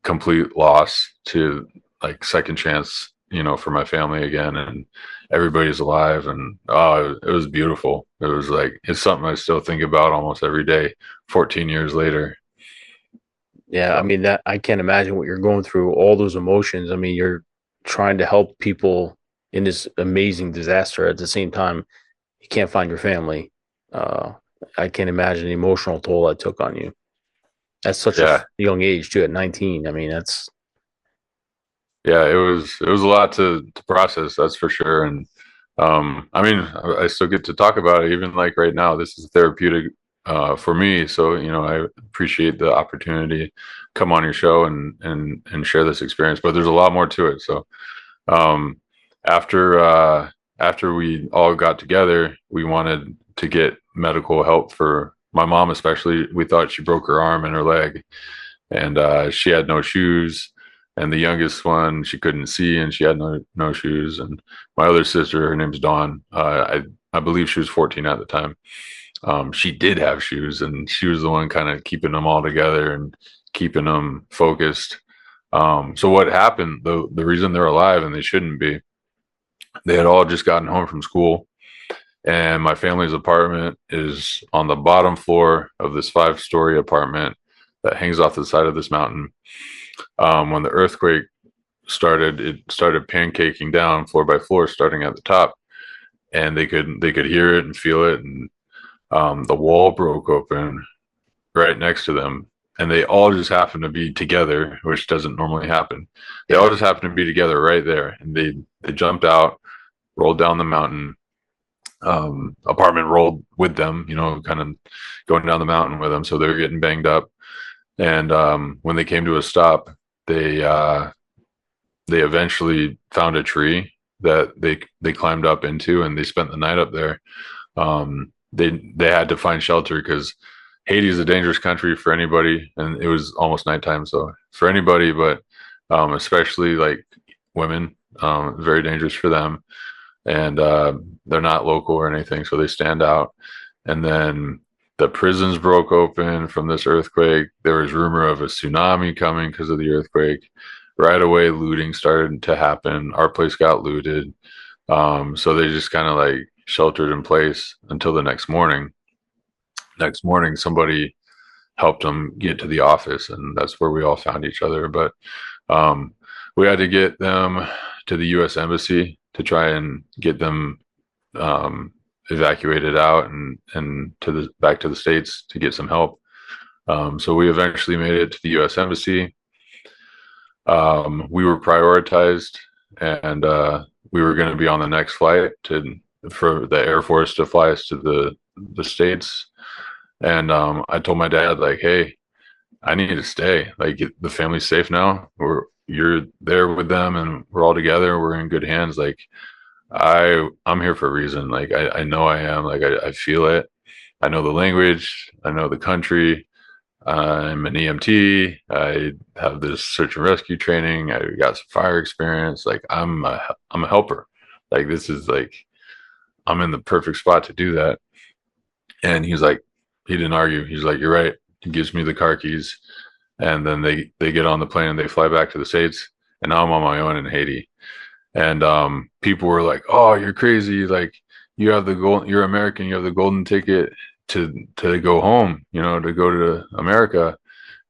complete loss to like second chance, for my family again, and everybody's alive. And oh, it was beautiful. It was like, it's something I still think about almost every day, 14 years later. Yeah, I So mean that I can't imagine what you're going through, all those emotions. I mean, you're trying to help people in this amazing disaster at the same time you can't find your family. Uh I can't imagine the emotional toll that took on you. At such a yeah, young age too, at 19. I mean, that's yeah, it was a lot to process, that's for sure. And I mean, I still get to talk about it even like right now. This is therapeutic for me, so I appreciate the opportunity to come on your show and share this experience. But there's a lot more to it. So um, after after we all got together, we wanted to get medical help for my mom, especially. We thought she broke her arm and her leg, and she had no shoes. And the youngest one, she couldn't see, and she had no shoes. And my other sister, her name's Dawn. I believe she was 14 at the time. She did have shoes, and she was the one kind of keeping them all together and keeping them focused. So what happened? The reason they're alive and they shouldn't be, they had all just gotten home from school, and my family's apartment is on the bottom floor of this 5-story apartment that hangs off the side of this mountain. When the earthquake started, it started pancaking down floor by floor, starting at the top, and they could hear it and feel it. And the wall broke open right next to them, and they all just happened to be together, which doesn't normally happen. They all yeah. just happened to be together right there, and they jumped out, rolled down the mountain. Apartment rolled with them, kind of going down the mountain with them, so they were getting banged up. And when they came to a stop, they they eventually found a tree that they climbed up into, and they spent the night up there. They had to find shelter because Haiti is a dangerous country for anybody, and it was almost nighttime, so for anybody, but especially like women, Very dangerous for them, and they're not local or anything, so they stand out. And then the prisons broke open from this earthquake. There was rumor of a tsunami coming because of the earthquake. Right away, looting started to happen. Our place got looted. So they just kind of like sheltered in place until the next morning. Next morning, somebody helped them get to the office, and that's where we all found each other. But um, we had to get them to the U.S. Embassy to try and get them um, evacuated out and to the back to the States to get some help. So we eventually made it to the U.S. Embassy. We were prioritized, and we were going to be on the next flight for the Air Force to fly us to the States. And I told my dad, like, hey, I need to stay. Like, the family's safe now. You're there with them, and we're all together. We're in good hands. Like, I'm here for a reason. Like, I know I am. Like, I feel it. I know the language. I know the country. I'm an EMT. I have this search and rescue training. I got some fire experience. Like, I'm a helper. Like, this is like, I'm in the perfect spot to do that. And he's like, he didn't argue. He's like, you're right. He gives me the car keys, and then they get on the plane and they fly back to the States. And now I'm on my own in Haiti. And people were like, "Oh, you're crazy! Like, you have the gold. You're American. You have the golden ticket to go home. You know, to go to America."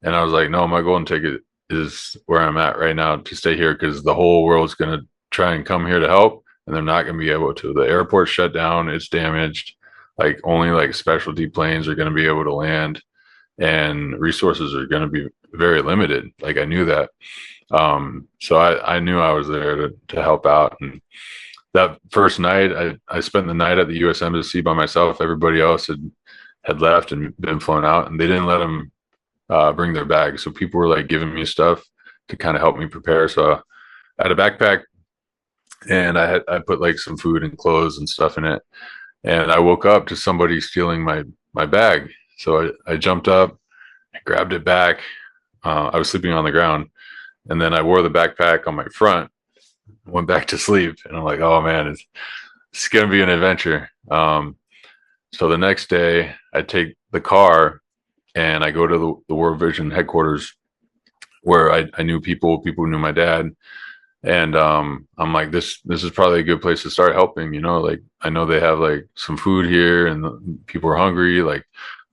And I was like, "No, my golden ticket is where I'm at right now to stay here because the whole world's gonna try and come here to help, and they're not gonna be able to. The airport's shut down. It's damaged. Like, only like specialty planes are gonna be able to land, and resources are gonna be very limited. Like, I knew that." So I knew I was there to help out. And that first night, I spent the night at the U.S. Embassy by myself. Everybody else had left and been flown out, and they didn't let them bring their bags. So people were like giving me stuff to kind of help me prepare. So I had a backpack, and I put like some food and clothes and stuff in it. And I woke up to somebody stealing my bag. So I jumped up, I grabbed it back. I was sleeping on the ground, and then I wore the backpack on my front, went back to sleep, and I'm like, oh man, it's gonna be an adventure. So the next day, I take the car and I go to the World Vision headquarters, where I knew people who knew my dad, and I'm like, this is probably a good place to start helping. You know, like, I know they have like some food here, and people are hungry. Like,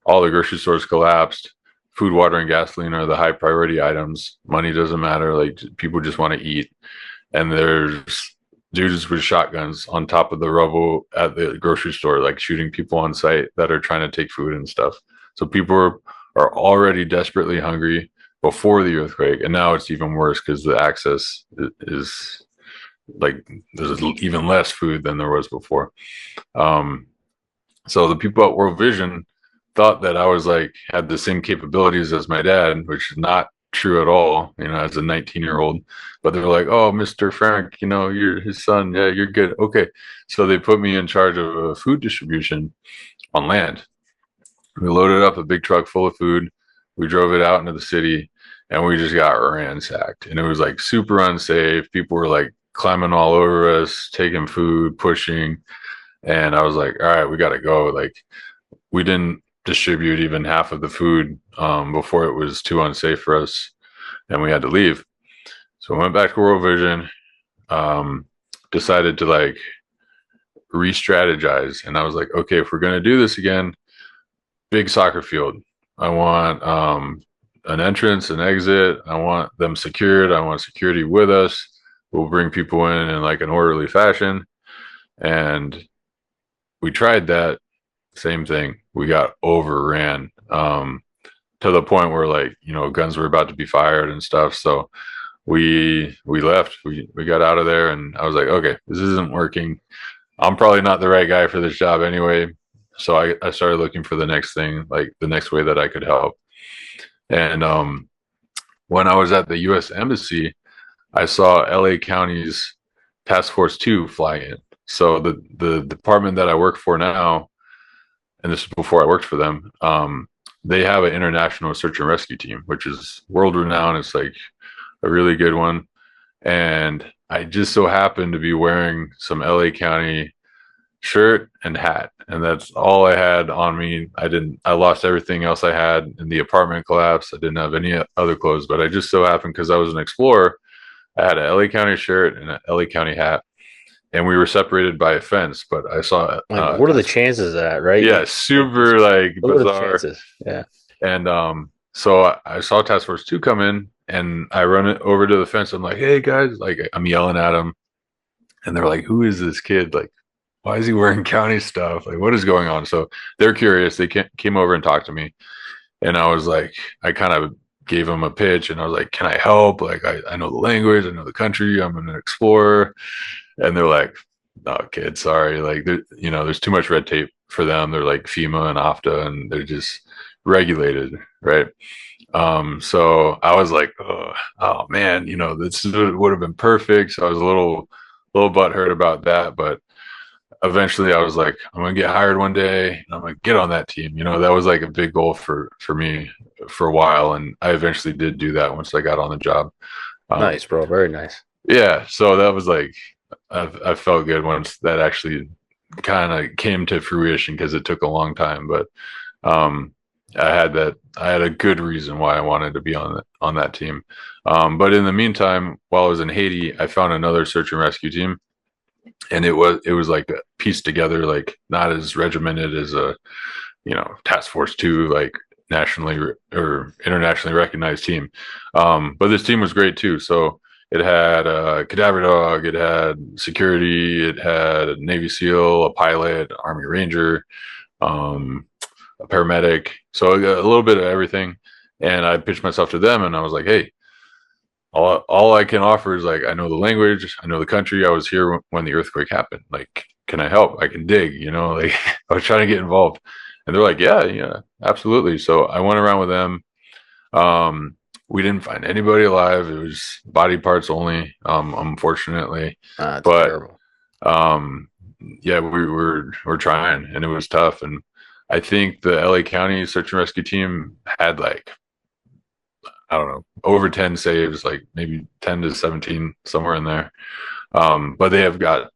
all the grocery stores collapsed. Food, water, and gasoline are the high priority items. Money doesn't matter. Like, people just want to eat. And there's dudes with shotguns on top of the rubble at the grocery store, like shooting people on site that are trying to take food and stuff. So people are already desperately hungry before the earthquake, and now it's even worse because the access is like, there's even less food than there was before. So the people at World Vision thought that I was like, had the same capabilities as my dad, which is not true at all, you know, as a 19-year-old. But they're like, oh, Mr. Frank, you know, you're his son. Yeah, you're good. Okay. So they put me in charge of food distribution on land. We loaded up a big truck full of food. We drove it out into the city, and we just got ransacked. And it was like super unsafe. People were like climbing all over us, taking food, pushing. And I was like, all right, we got to go. Like, we didn't distribute even half of the food before it was too unsafe for us, and we had to leave. So I went back to World Vision, decided to like re-strategize, and I was like, okay, if we're going to do this again, big soccer field. I want an entrance, an exit. I want them secured. I want security with us. We'll bring people in like an orderly fashion. And we tried that. Same thing. We got overran to the point where, like, you know, guns were about to be fired and stuff. So we left. We got out of there, and I was like, okay, this isn't working. I'm probably not the right guy for this job anyway. So I started looking for the next thing, like the next way that I could help. And when I was at the U.S. Embassy, I saw LA County's Task Force 2 fly in. So the department that I work for now, and this is before I worked for them, they have an international search and rescue team, which is world renowned. It's like a really good one. and I just so happened to be wearing some LA County shirt and hat, and that's all I had on me. I lost everything else I had in the apartment collapse. I didn't have any other clothes, but I just so happened, because I was an explorer, I had a LA County shirt and an LA County hat, and we were separated by a fence. But I saw Like, what are the chances of that, right? yeah, super like What are the bizarre. chances? Yeah. And so I saw Task Force 2 come in, and I run it over to the fence. I'm like, hey guys, like I'm yelling at them, and they're like, who is this kid? Like, why is he wearing county stuff? Like, what is going on? So they're curious. They came over and talked to me, and I was like, I kind of gave them a pitch, and I was like, can I help? Like, I know the language, I know the country, I'm an explorer. And they're like, no, kid, sorry. Like, there's too much red tape for them. They're like FEMA and OFTA, and they're just regulated, right? So I was like, oh man, this would have been perfect. So I was a little butthurt about that, but eventually I was like, I'm gonna get hired one day, and I'm gonna get on that team. That was like a big goal for me for a while, and I eventually did do that once I got on the job. Nice, bro. Very nice. Yeah, so that was like, I felt good once that actually kind of came to fruition, because it took a long time, but um, I had a good reason why I wanted to be on that team. But in the meantime, while I was in Haiti, I found another search and rescue team, and it was like pieced together, like not as regimented as a Task Force 2, like nationally or internationally recognized team. But this team was great too. So it had a cadaver dog, it had security, it had a Navy SEAL, a pilot, Army Ranger, um, a paramedic. So a little bit of everything. And I pitched myself to them, and I was like, hey, all I can offer is, like, I know the language, I know the country. I was here when the earthquake happened. Like, can I help? I can dig, like I was trying to get involved. And they're like, yeah, absolutely. So I went around with them. We didn't find anybody alive. It was body parts only, unfortunately. That's But terrible. um, yeah, we're trying, and it was tough. And I think the LA County search and rescue team had, like, I don't know, over 10 saves, like maybe 10 to 17, somewhere in there. But they have got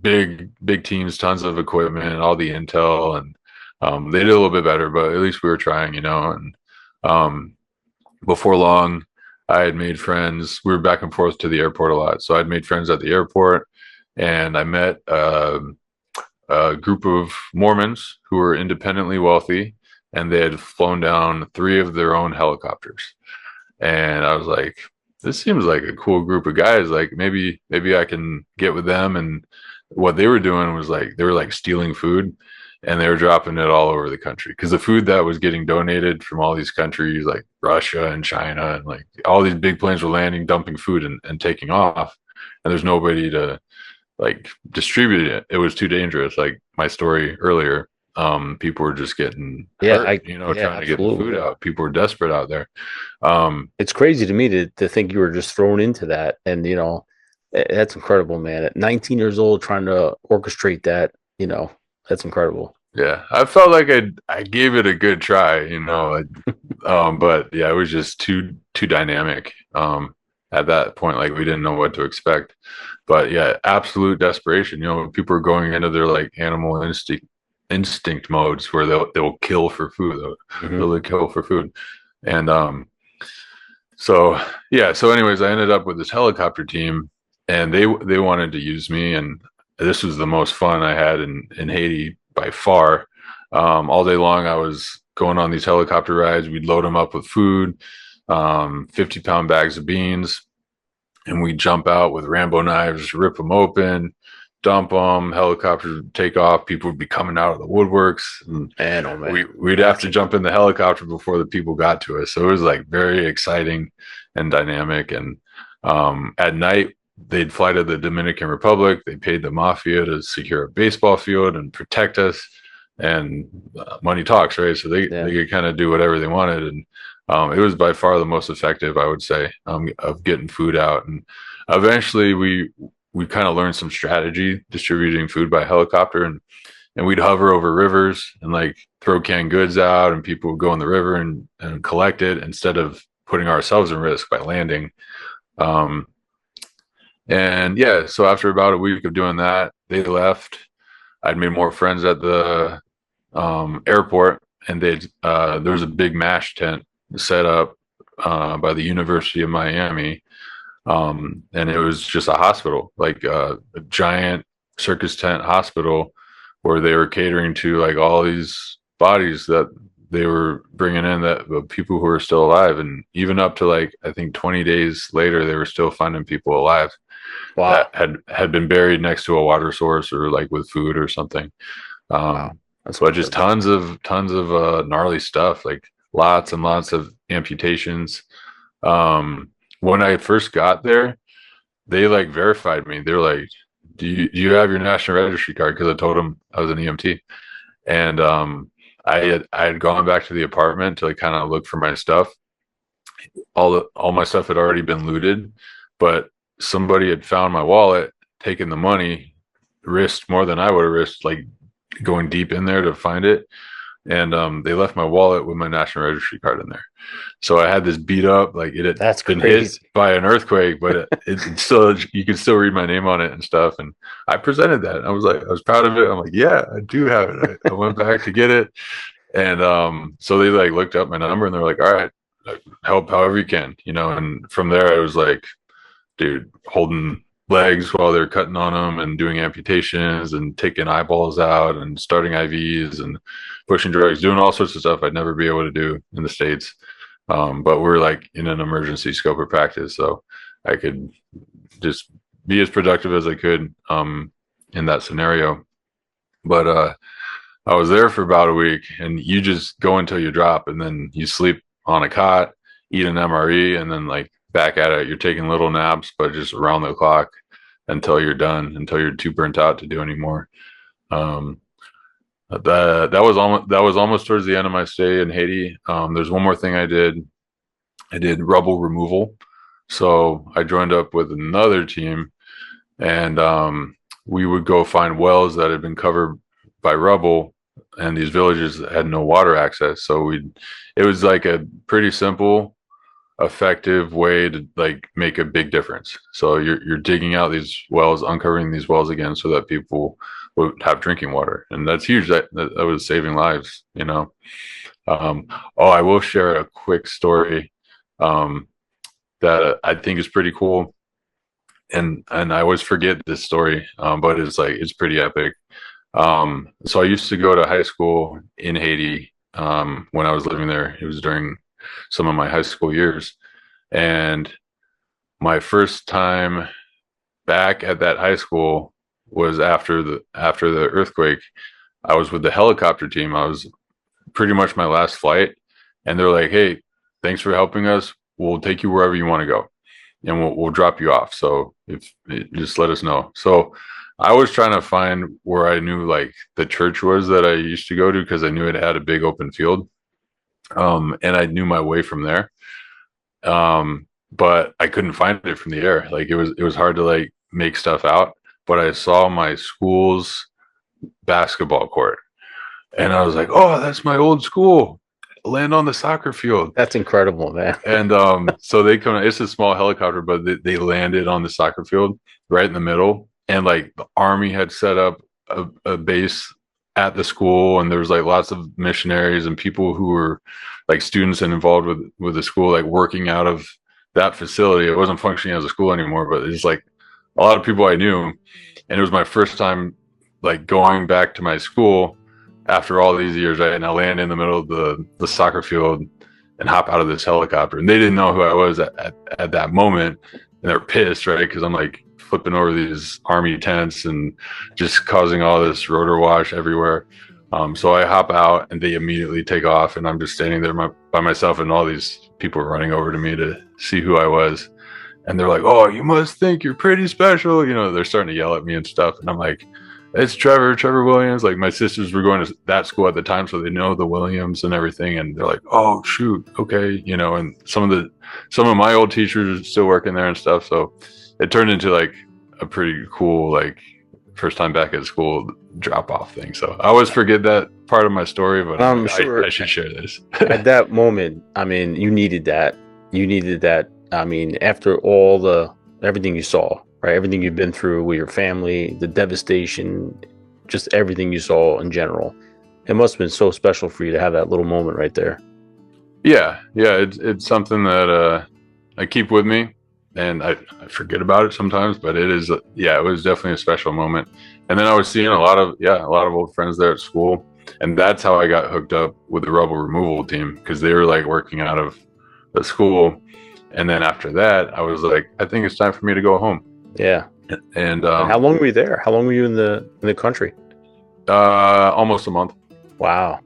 big teams, tons of equipment, and all the intel, and they did a little bit better, but at least we were trying. And um, before long, I had made friends. We were back and forth to the airport a lot, so I'd made friends at the airport, and I met a group of Mormons who were independently wealthy, and they had flown down 3 of their own helicopters. And I was like, this seems like a cool group of guys. Like, maybe I can get with them. And what they were doing was, like, they were like stealing food, and they were dropping it all over the country, because the food that was getting donated from all these countries like Russia and China, and like all these big planes were landing, dumping food, and taking off, and there's nobody to, like, distribute it. It was too dangerous. Like my story earlier, people were just getting hurt, trying to get the food out. People were desperate out there. It's crazy to me to think you were just thrown into that. And, that's incredible, man. At 19 years old, trying to orchestrate that, that's incredible. Yeah, I felt like I gave it a good try, but yeah, it was just too dynamic. At that point, like, we didn't know what to expect. But yeah, absolute desperation. People are going into their, like, animal instinct modes, where they'll kill for food. They'll kill for food. And so yeah, so anyways, I ended up with this helicopter team, and they wanted to use me, and this was the most fun I had in Haiti by far. All day long, I was going on these helicopter rides. We'd load them up with food, 50-pound bags of beans, and we'd jump out with Rambo knives, rip them open, dump them. Helicopters would take off. People would be coming out of the woodworks, and Oh man, we'd have to jump in the helicopter before the people got to us. So it was, like, very exciting and dynamic. And at night, they'd fly to the Dominican Republic. They paid the mafia to secure a baseball field and protect us. And money talks, right? So they could kind of do whatever they wanted. And it was by far the most effective, I would say, of getting food out. And eventually we kind of learned some strategy distributing food by helicopter, and we'd hover over rivers and, like, throw canned goods out, and people would go in the river and collect it, instead of putting ourselves in risk by landing. And yeah, so after about a week of doing that, they left. I'd made more friends at the airport, and there was a big MASH tent set up by the University of Miami, and it was just a hospital, like a giant circus tent hospital, where they were catering to like all these bodies that they were bringing in, that the people who were still alive, and even up to like I think 20 days later, they were still finding people alive that Wow. had been buried next to a water source or like with food or something. Wow. Um, That's but just incredible. tons of gnarly stuff, like lots and lots of amputations. When I first got there, they like verified me. They were like, "Do you have your national registry card?" Because I told them I was an EMT, and I had gone back to the apartment to like kind of look for my stuff. All my stuff had already been looted, but somebody had found my wallet, taken the money, risked more than I would have risked, like going deep in there to find it. And they left my wallet with my national registry card in there. So I had this beat up, like it had That's been hit crazy. by an earthquake, but it still, you could still read my name on it and stuff. And I presented that. I was like, I was proud of it. I'm like, yeah, I do have it. I went back to get it. And so they like looked up my number and they're like, all right, help however you can, and from there I was like, dude, holding legs while they're cutting on them and doing amputations and taking eyeballs out and starting IVs and pushing drugs, doing all sorts of stuff I'd never be able to do in the States. But we're like in an emergency scope of practice, so I could just be as productive as I could in that scenario. But I was there for about a week, and you just go until you drop, and then you sleep on a cot, eat an MRE, and then like back at it. You're taking little naps, but just around the clock until you're done, until you're too burnt out to do anymore. Um, that was almost towards the end of my stay in Haiti. There's one more thing I did. I did rubble removal, so I joined up with another team, and we would go find wells that had been covered by rubble, and these villages had no water access. So it was like a pretty simple, effective way to like make a big difference. So you're digging out these wells, uncovering these wells again, so that people would have drinking water, and that's huge. That was saving lives. Oh, I will share a quick story um, that I think is pretty cool, and I always forget this story, but it's pretty epic. So I used to go to high school in Haiti when I was living there. It was during some of my high school years, and my first time back at that high school was after the earthquake. I was with the helicopter team. I was pretty much my last flight, and they're like, "Hey, thanks for helping us. We'll take you wherever you want to go, and we'll drop you off. So if just let us know." So I was trying to find where I knew like the church was that I used to go to, because I knew it had a big open field, and I knew my way from there. But I couldn't find it from the air. Like it was hard to like make stuff out. But I saw my school's basketball court, and I was like, "Oh, that's my old school. Land on the soccer field." That's incredible, man. And so they come. It's a small helicopter, but they landed on the soccer field right in the middle. And like the army had set up a base at the school, and there was like lots of missionaries and people who were like students and involved with the school, like working out of that facility. It wasn't functioning as a school anymore, but it's like a lot of people I knew, and it was my first time like going back to my school after all these years, right? And I land in the middle of the soccer field and hop out of this helicopter, and they didn't know who I was at that moment, and they're pissed, right? Because I'm like flipping over these army tents and just causing all this rotor wash everywhere. So I hop out, and they immediately take off, and I'm just standing there by myself, and all these people are running over to me to see who I was, and they're like, "Oh, you must think you're pretty special," they're starting to yell at me and stuff, and I'm like, "It's Trevor Williams." Like my sisters were going to that school at the time, so they know the Williams and everything. And they're like, "Oh shoot, okay," And some of my old teachers are still working there and stuff. So it turned into like a pretty cool like first time back at school drop off thing. So I always forget that part of my story, but I'm I'm like, sure I should share this. at that moment, I mean, you needed that. You needed that. I mean, after all everything you saw, right? Everything you've been through with your family, the devastation, just everything you saw in general. It must have been so special for you to have that little moment right there. Yeah, yeah, it's something that I keep with me, and I forget about it sometimes, but it is, yeah, it was definitely a special moment. And then I was seeing a lot of old friends there at school, and that's how I got hooked up with the rubble removal team, because they were like working out of the school. And then after that, I was like, I think it's time for me to go home. Yeah. And And how long were you there? How long were you in the country? almost a month. Wow.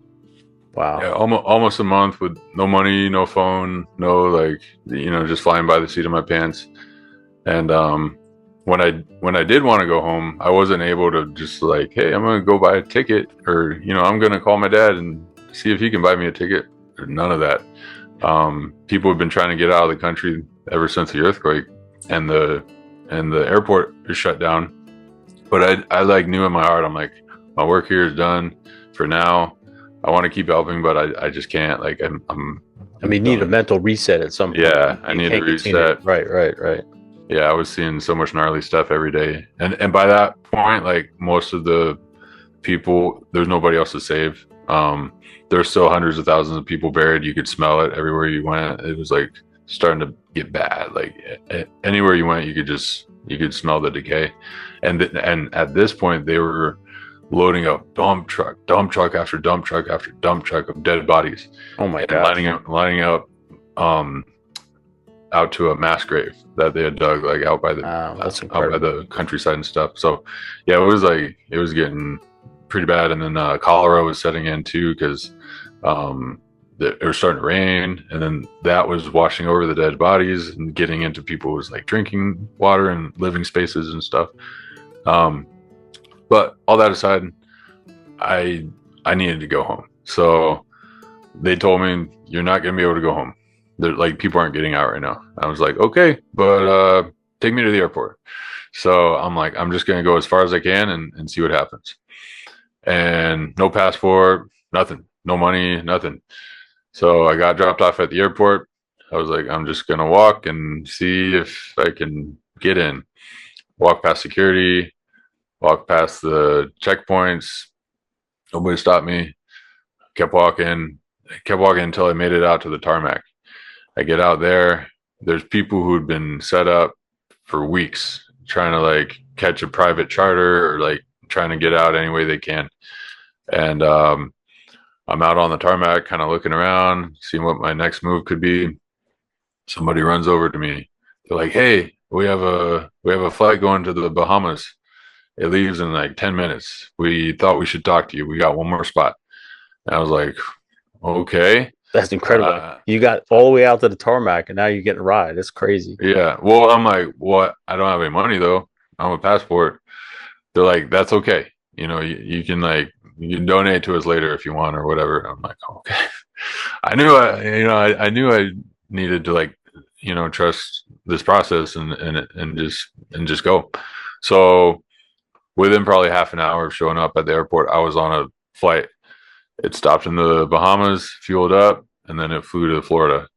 Wow. Yeah, almost a month with no money, no phone, no, like, just flying by the seat of my pants. And when I did want to go home, I wasn't able to just like, hey, I'm gonna go buy a ticket, or I'm gonna call my dad and see if he can buy me a ticket. Or none of that. People have been trying to get out of the country ever since the earthquake, and the airport is shut down. But I like knew in my heart, I'm like, my work here is done for now. I want to keep helping, but I just can't. Like, I mean, you need a mental reset at some point. Yeah, I need to reset. Right. Yeah, I was seeing so much gnarly stuff every day, and by that point, like, most of the people, there's nobody else to save. There's still hundreds of thousands of people buried. You could smell it everywhere you went. It was like starting to get bad. Like, anywhere you went, you could smell the decay, and at this point, they were loading up dump truck after dump truck after dump truck of dead bodies. Oh my God! Lining up, out to a mass grave that they had dug, like, out by the countryside and stuff. So yeah, it was getting pretty bad. And then cholera was setting in too, because it was starting to rain, and then that was washing over the dead bodies and getting into people's like drinking water and living spaces and stuff. But all that aside, I needed to go home. So they told me, you're not going to be able to go home. They're like, people aren't getting out right now. I was like, okay, but take me to the airport. So I'm like, I'm just going to go as far as I can and see what happens. And no passport, nothing, no money, nothing. So I got dropped off at the airport. I was like, I'm just going to walk and see if I can get in. Walk past security, walk past the checkpoints. Nobody stopped me. Kept walking until I made it out to the tarmac. I get out there. There's people who'd been set up for weeks trying to like catch a private charter, or like trying to get out any way they can. And I'm out on the tarmac, kind of looking around, seeing what my next move could be. Somebody runs over to me. They're like, "Hey, we have a flight going to the Bahamas. It leaves in like 10 minutes. We thought we should talk to you. We got one more spot." And I was like, okay. That's incredible. You got all the way out to the tarmac, and now you're getting a ride. That's crazy. Yeah. Well, I'm like, what? I don't have any money though. I don't have a passport. They're like, that's okay. You can donate to us later if you want, or whatever. I'm like, okay. I knew I needed to, like, trust this process and just go. So within probably half an hour of showing up at the airport, I was on a flight. It stopped in the Bahamas, fueled up, and then it flew to Florida.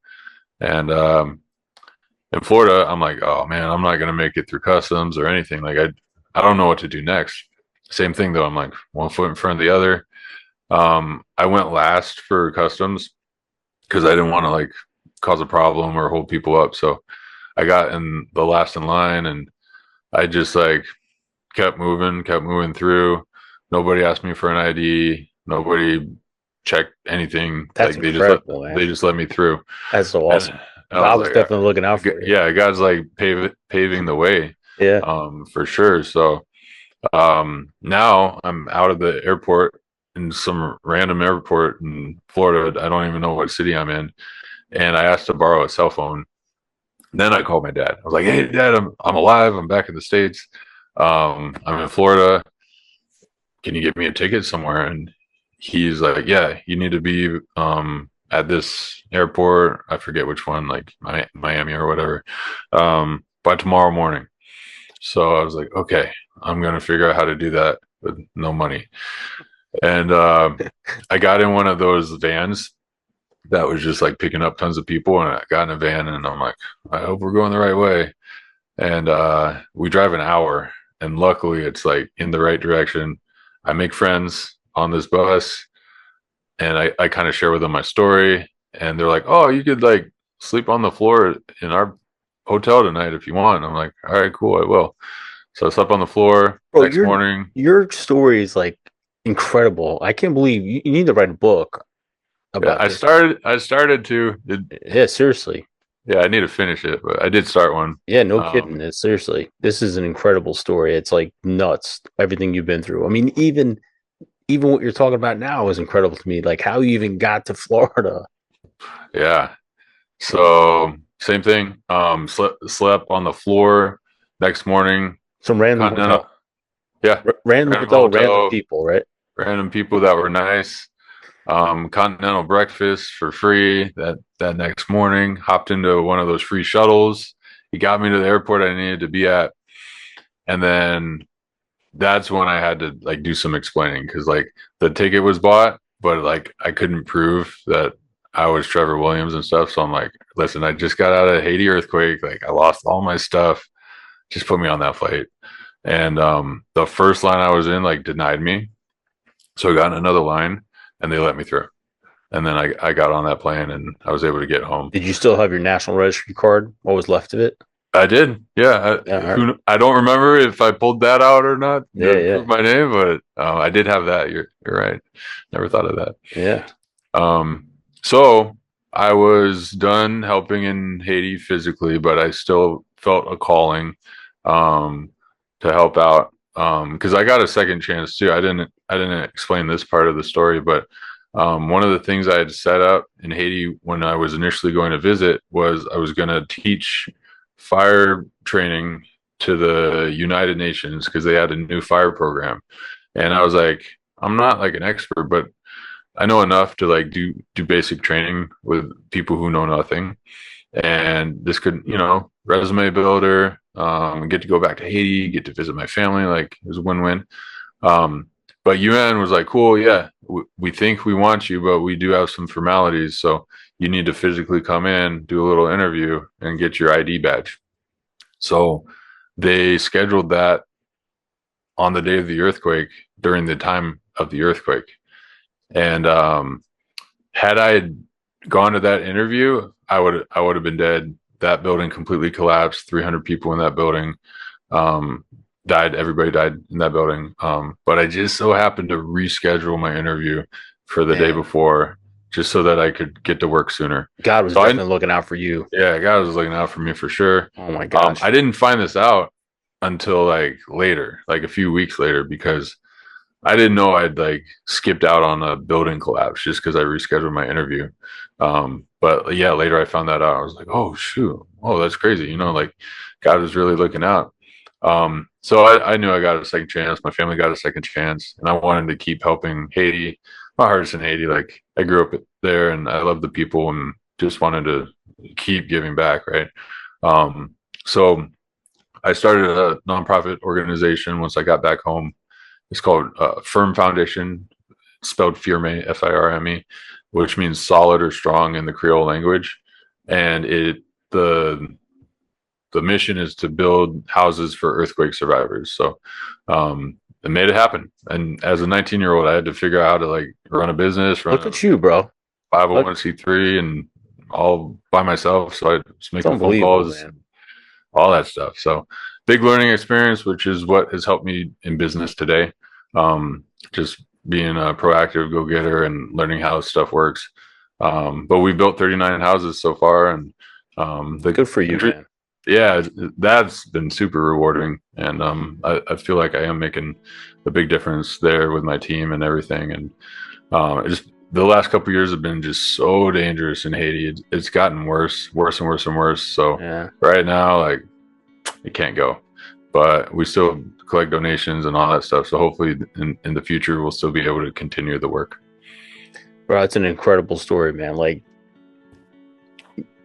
And in Florida, I'm like, oh man, I'm not gonna make it through customs or anything. Like, I don't know what to do next. Same thing though. I'm like one foot in front of the other. I went last for customs because I didn't want to like cause a problem or hold people up. So I got in the last in line, and I just like kept moving through. Nobody asked me for an ID. Nobody checked anything. That's like incredible, they just let me through. That's so awesome. I was definitely looking out for you. Yeah, God's like paving the way. Yeah. For sure. So now I'm out of the airport in some random airport in Florida. I don't even know what city I'm in. And I asked to borrow a cell phone. Then I called my dad. I was like, "Hey Dad, I'm alive. I'm back in the States. I'm in Florida. Can you get me a ticket somewhere?" And he's like, "Yeah, you need to be at this airport. I forget which one, like Miami or whatever, by tomorrow morning." So I was like, okay, I'm going to figure out how to do that with no money. And I got in one of those vans that was just like picking up tons of people. And I got in a van, and I'm like, I hope we're going the right way. and we drive an hour, and luckily it's like in the right direction. I make friends on this bus, and I kind of share with them my story, and they're like, "Oh, you could like sleep on the floor in our hotel tonight if you want." And I'm like, "All right, cool, I will." So I slept on the floor. Bro, Next morning, your story is like incredible. I can't believe you need to write a book yeah, about this. I started to, Yeah, seriously. yeah, I need to finish it, but I did start one. Yeah, no kidding. Um, It's seriously. This is an incredible story. It's like nuts. Everything you've been through. I mean, even what you're talking about now is incredible to me. Like how you even got to Florida. yeah. So same thing. Slept on the floor. Next morning, Some random Continental. hotel. Yeah, Random random hotel, random hotel, people, right? random people that were nice. Continental breakfast for free that next morning. Hopped into one of those free shuttles. He got me to the airport I needed to be at, and then that's when I had to like do some explaining because like the ticket was bought, but like I couldn't prove that I was Trevor Williams and stuff. So I'm like, listen, I just got out of Haiti earthquake. Like I lost all my stuff. Just put me on that flight. And the first line I was in like denied me. So I got in another line and they let me through. And then I got on that plane and I was able to get home. Did you still have your national registry card? What was left of it? I did. Yeah. Yeah, all right. I don't remember if I pulled that out or not Yeah, to yeah, prove my name, but I did have that. You're right. Never thought of that. yeah. Um, so I was done helping in Haiti physically, but I still felt a calling to help out because I got a second chance too. I didn't explain this part of the story, but one of the things I had set up in Haiti when I was initially going to visit was I was going to teach fire training to the United Nations because they had a new fire program, and I was like, I'm not like an expert, but I know enough to like do basic training with people who know nothing, and this could resume builder, get to go back to Haiti, get to visit my family, like it was a win-win. Um, but UN was like, cool, yeah, we think we want you, but we do have some formalities, so you need to physically come in, do a little interview, and get your ID badge. So they scheduled that on the day of the earthquake during the time of the earthquake. And had I gone to that interview, I would have been dead. That building completely collapsed. 300 people in that building died. Everybody died in that building. But I just so happened to reschedule my interview for the day Man, before, just so that I could get to work sooner. God was So definitely looking out for you. yeah, God was looking out for me for sure. Oh my gosh. I didn't find this out until like later, like a few weeks later, because I didn't know I'd like skipped out on a building collapse just because I rescheduled my interview. But yeah, later I found that out. I was like, oh shoot, oh that's crazy. Like God was really looking out. So I knew I got a second chance. My family got a second chance, and I wanted to keep helping Haiti. My heart's in Haiti. Like I grew up there, and I love the people, and just wanted to keep giving back. Right. So I started a nonprofit organization once I got back home. It's called Firm Foundation, spelled Firme, Firme, which means solid or strong in the Creole language. And the the mission is to build houses for earthquake survivors. So it made it happen. And as a 19-year-old, I had to figure out how to like run a business, run Look a at you, bro. Look, 501c3, and all by myself. So I was it's making phone unbelievable, calls, man. all that stuff. So big learning experience, which is what has helped me in business today. Just being a proactive go-getter and learning how stuff works. But we built 39 houses so far, and the Good for you, country, man. yeah, that's been super rewarding. And I feel like I am making a big difference there with my team and everything. And just the last couple of years have been just so dangerous in Haiti. It's gotten worse and worse and worse. So Yeah. right now, like it can't go, but we still collect donations and all that stuff. So hopefully in the future, we'll still be able to continue the work. Bro, it's an incredible story, man. Like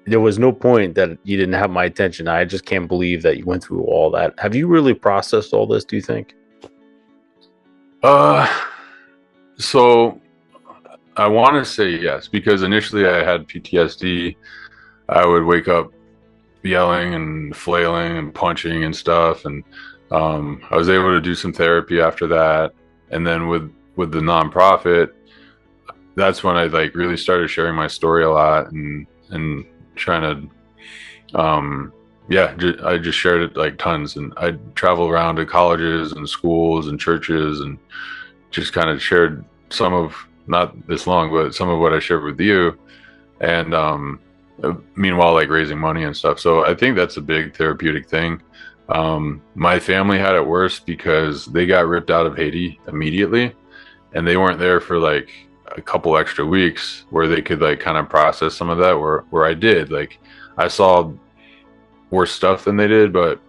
there was no point that you didn't have my attention. I just can't believe that you went through all that. Have you really processed all this, do you think? Uh, so I want to say yes, because initially I had PTSD. I would wake up yelling and flailing and punching and stuff. And I was able to do some therapy after that. And then with the nonprofit, that's when I like really started sharing my story a lot and trying to I just shared it like tons, and I travel around to colleges and schools and churches and just kind of shared some of, not this long, but some of what I shared with you. And meanwhile, like raising money and stuff. So I think that's a big therapeutic thing. My family had it worse because they got ripped out of Haiti immediately, and they weren't there for like a couple extra weeks where they could like kind of process some of that, where I did. Like I saw worse stuff than they did, but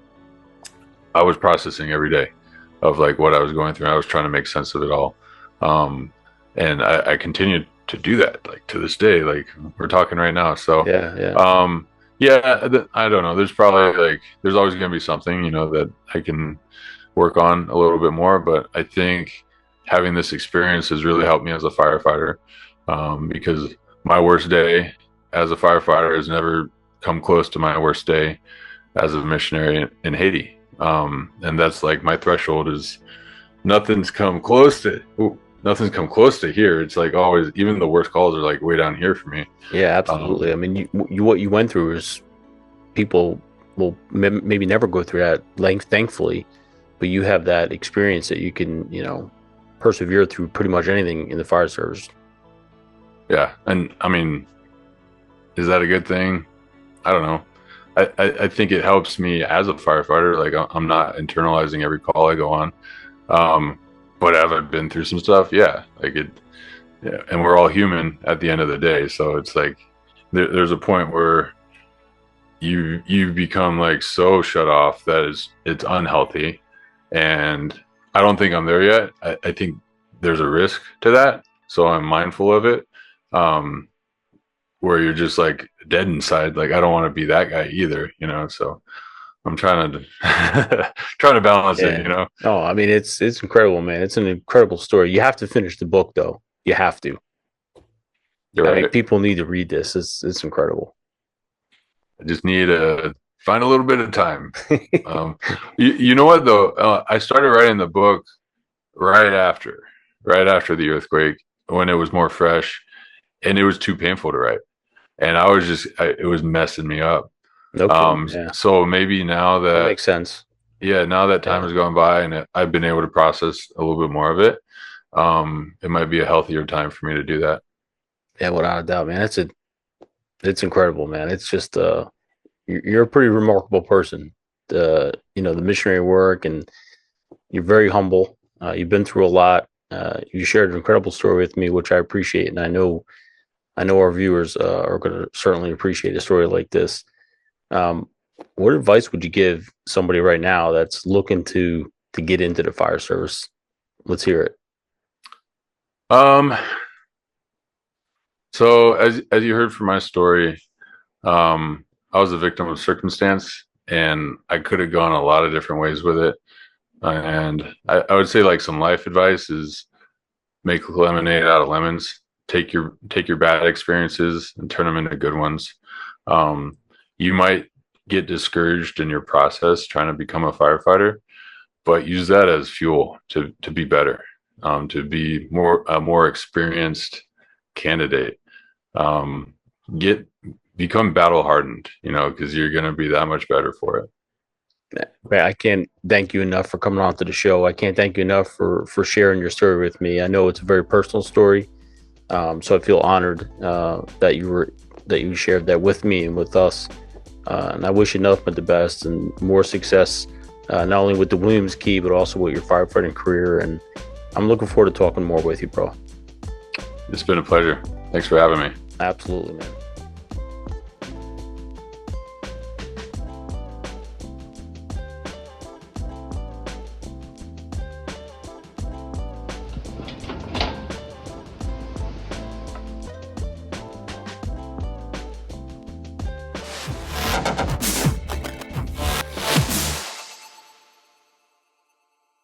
I was processing every day of like what I was going through. I was trying to make sense of it all. And I continued to do that like to this day, like we're talking right now. So I don't know. There's probably like, there's always going to be something, you know, that I can work on a little bit more. But I think having this experience has really helped me as a firefighter, because my worst day as a firefighter has never come close to my worst day as a missionary in Haiti. And that's like my threshold is nothing's come close to here. It's like always, even the worst calls are like way down here for me. Yeah, absolutely. I mean, what you went through is people will maybe never go through that length, thankfully, but you have that experience that you can, you know, persevere through pretty much anything in the fire service. Yeah. And I mean, is that a good thing? I don't know. I think it helps me as a firefighter. Like I'm not internalizing every call I go on. But have I been through some stuff? Yeah. Like it, yeah. And we're all human at the end of the day. So it's like, there's a point where you become like so shut off that it's unhealthy. And I don't think I'm there yet. I think there's a risk to that. So I'm mindful of it. Where you're just like dead inside. Like, I don't want to be that guy either, you know? So I'm trying to, trying to balance it, you know? Oh, I mean, it's incredible, man. It's an incredible story. You have to finish the book though. You have to. You're right. I mean, people need to read this. It's incredible. I just need to find a little bit of time. You know what though? I started writing the book right after the earthquake, when it was more fresh, and it was too painful to write. And I was just, it was messing me up. So maybe now that makes sense. Yeah, now that time has gone by and I've been able to process a little bit more of it. It might be a healthier time for me to do that. Yeah, without a doubt, man. It's incredible, man. It's just, you're a pretty remarkable person. You know, the missionary work, and you're very humble. You've been through a lot. You shared an incredible story with me, which I appreciate, and I know our viewers are going to certainly appreciate a story like this. What advice would you give somebody right now that's looking to get into the fire service? Let's hear it. So as you heard from my story, I was a victim of circumstance, and I could have gone a lot of different ways with it. And I would say like some life advice is make lemonade out of lemons. Take your bad experiences and turn them into good ones. You might get discouraged in your process trying to become a firefighter, but use that as fuel to be better, to be a more experienced candidate. Become battle hardened, you know, because you're going to be that much better for it. I can't thank you enough for coming on to the show. I can't thank you enough for sharing your story with me. I know it's a very personal story. So I feel honored that you shared that with me and with us. And I wish you nothing but the best and more success, not only with the Williams Key, but also with your firefighting career. And I'm looking forward to talking more with you, bro. It's been a pleasure. Thanks for having me. Absolutely, man.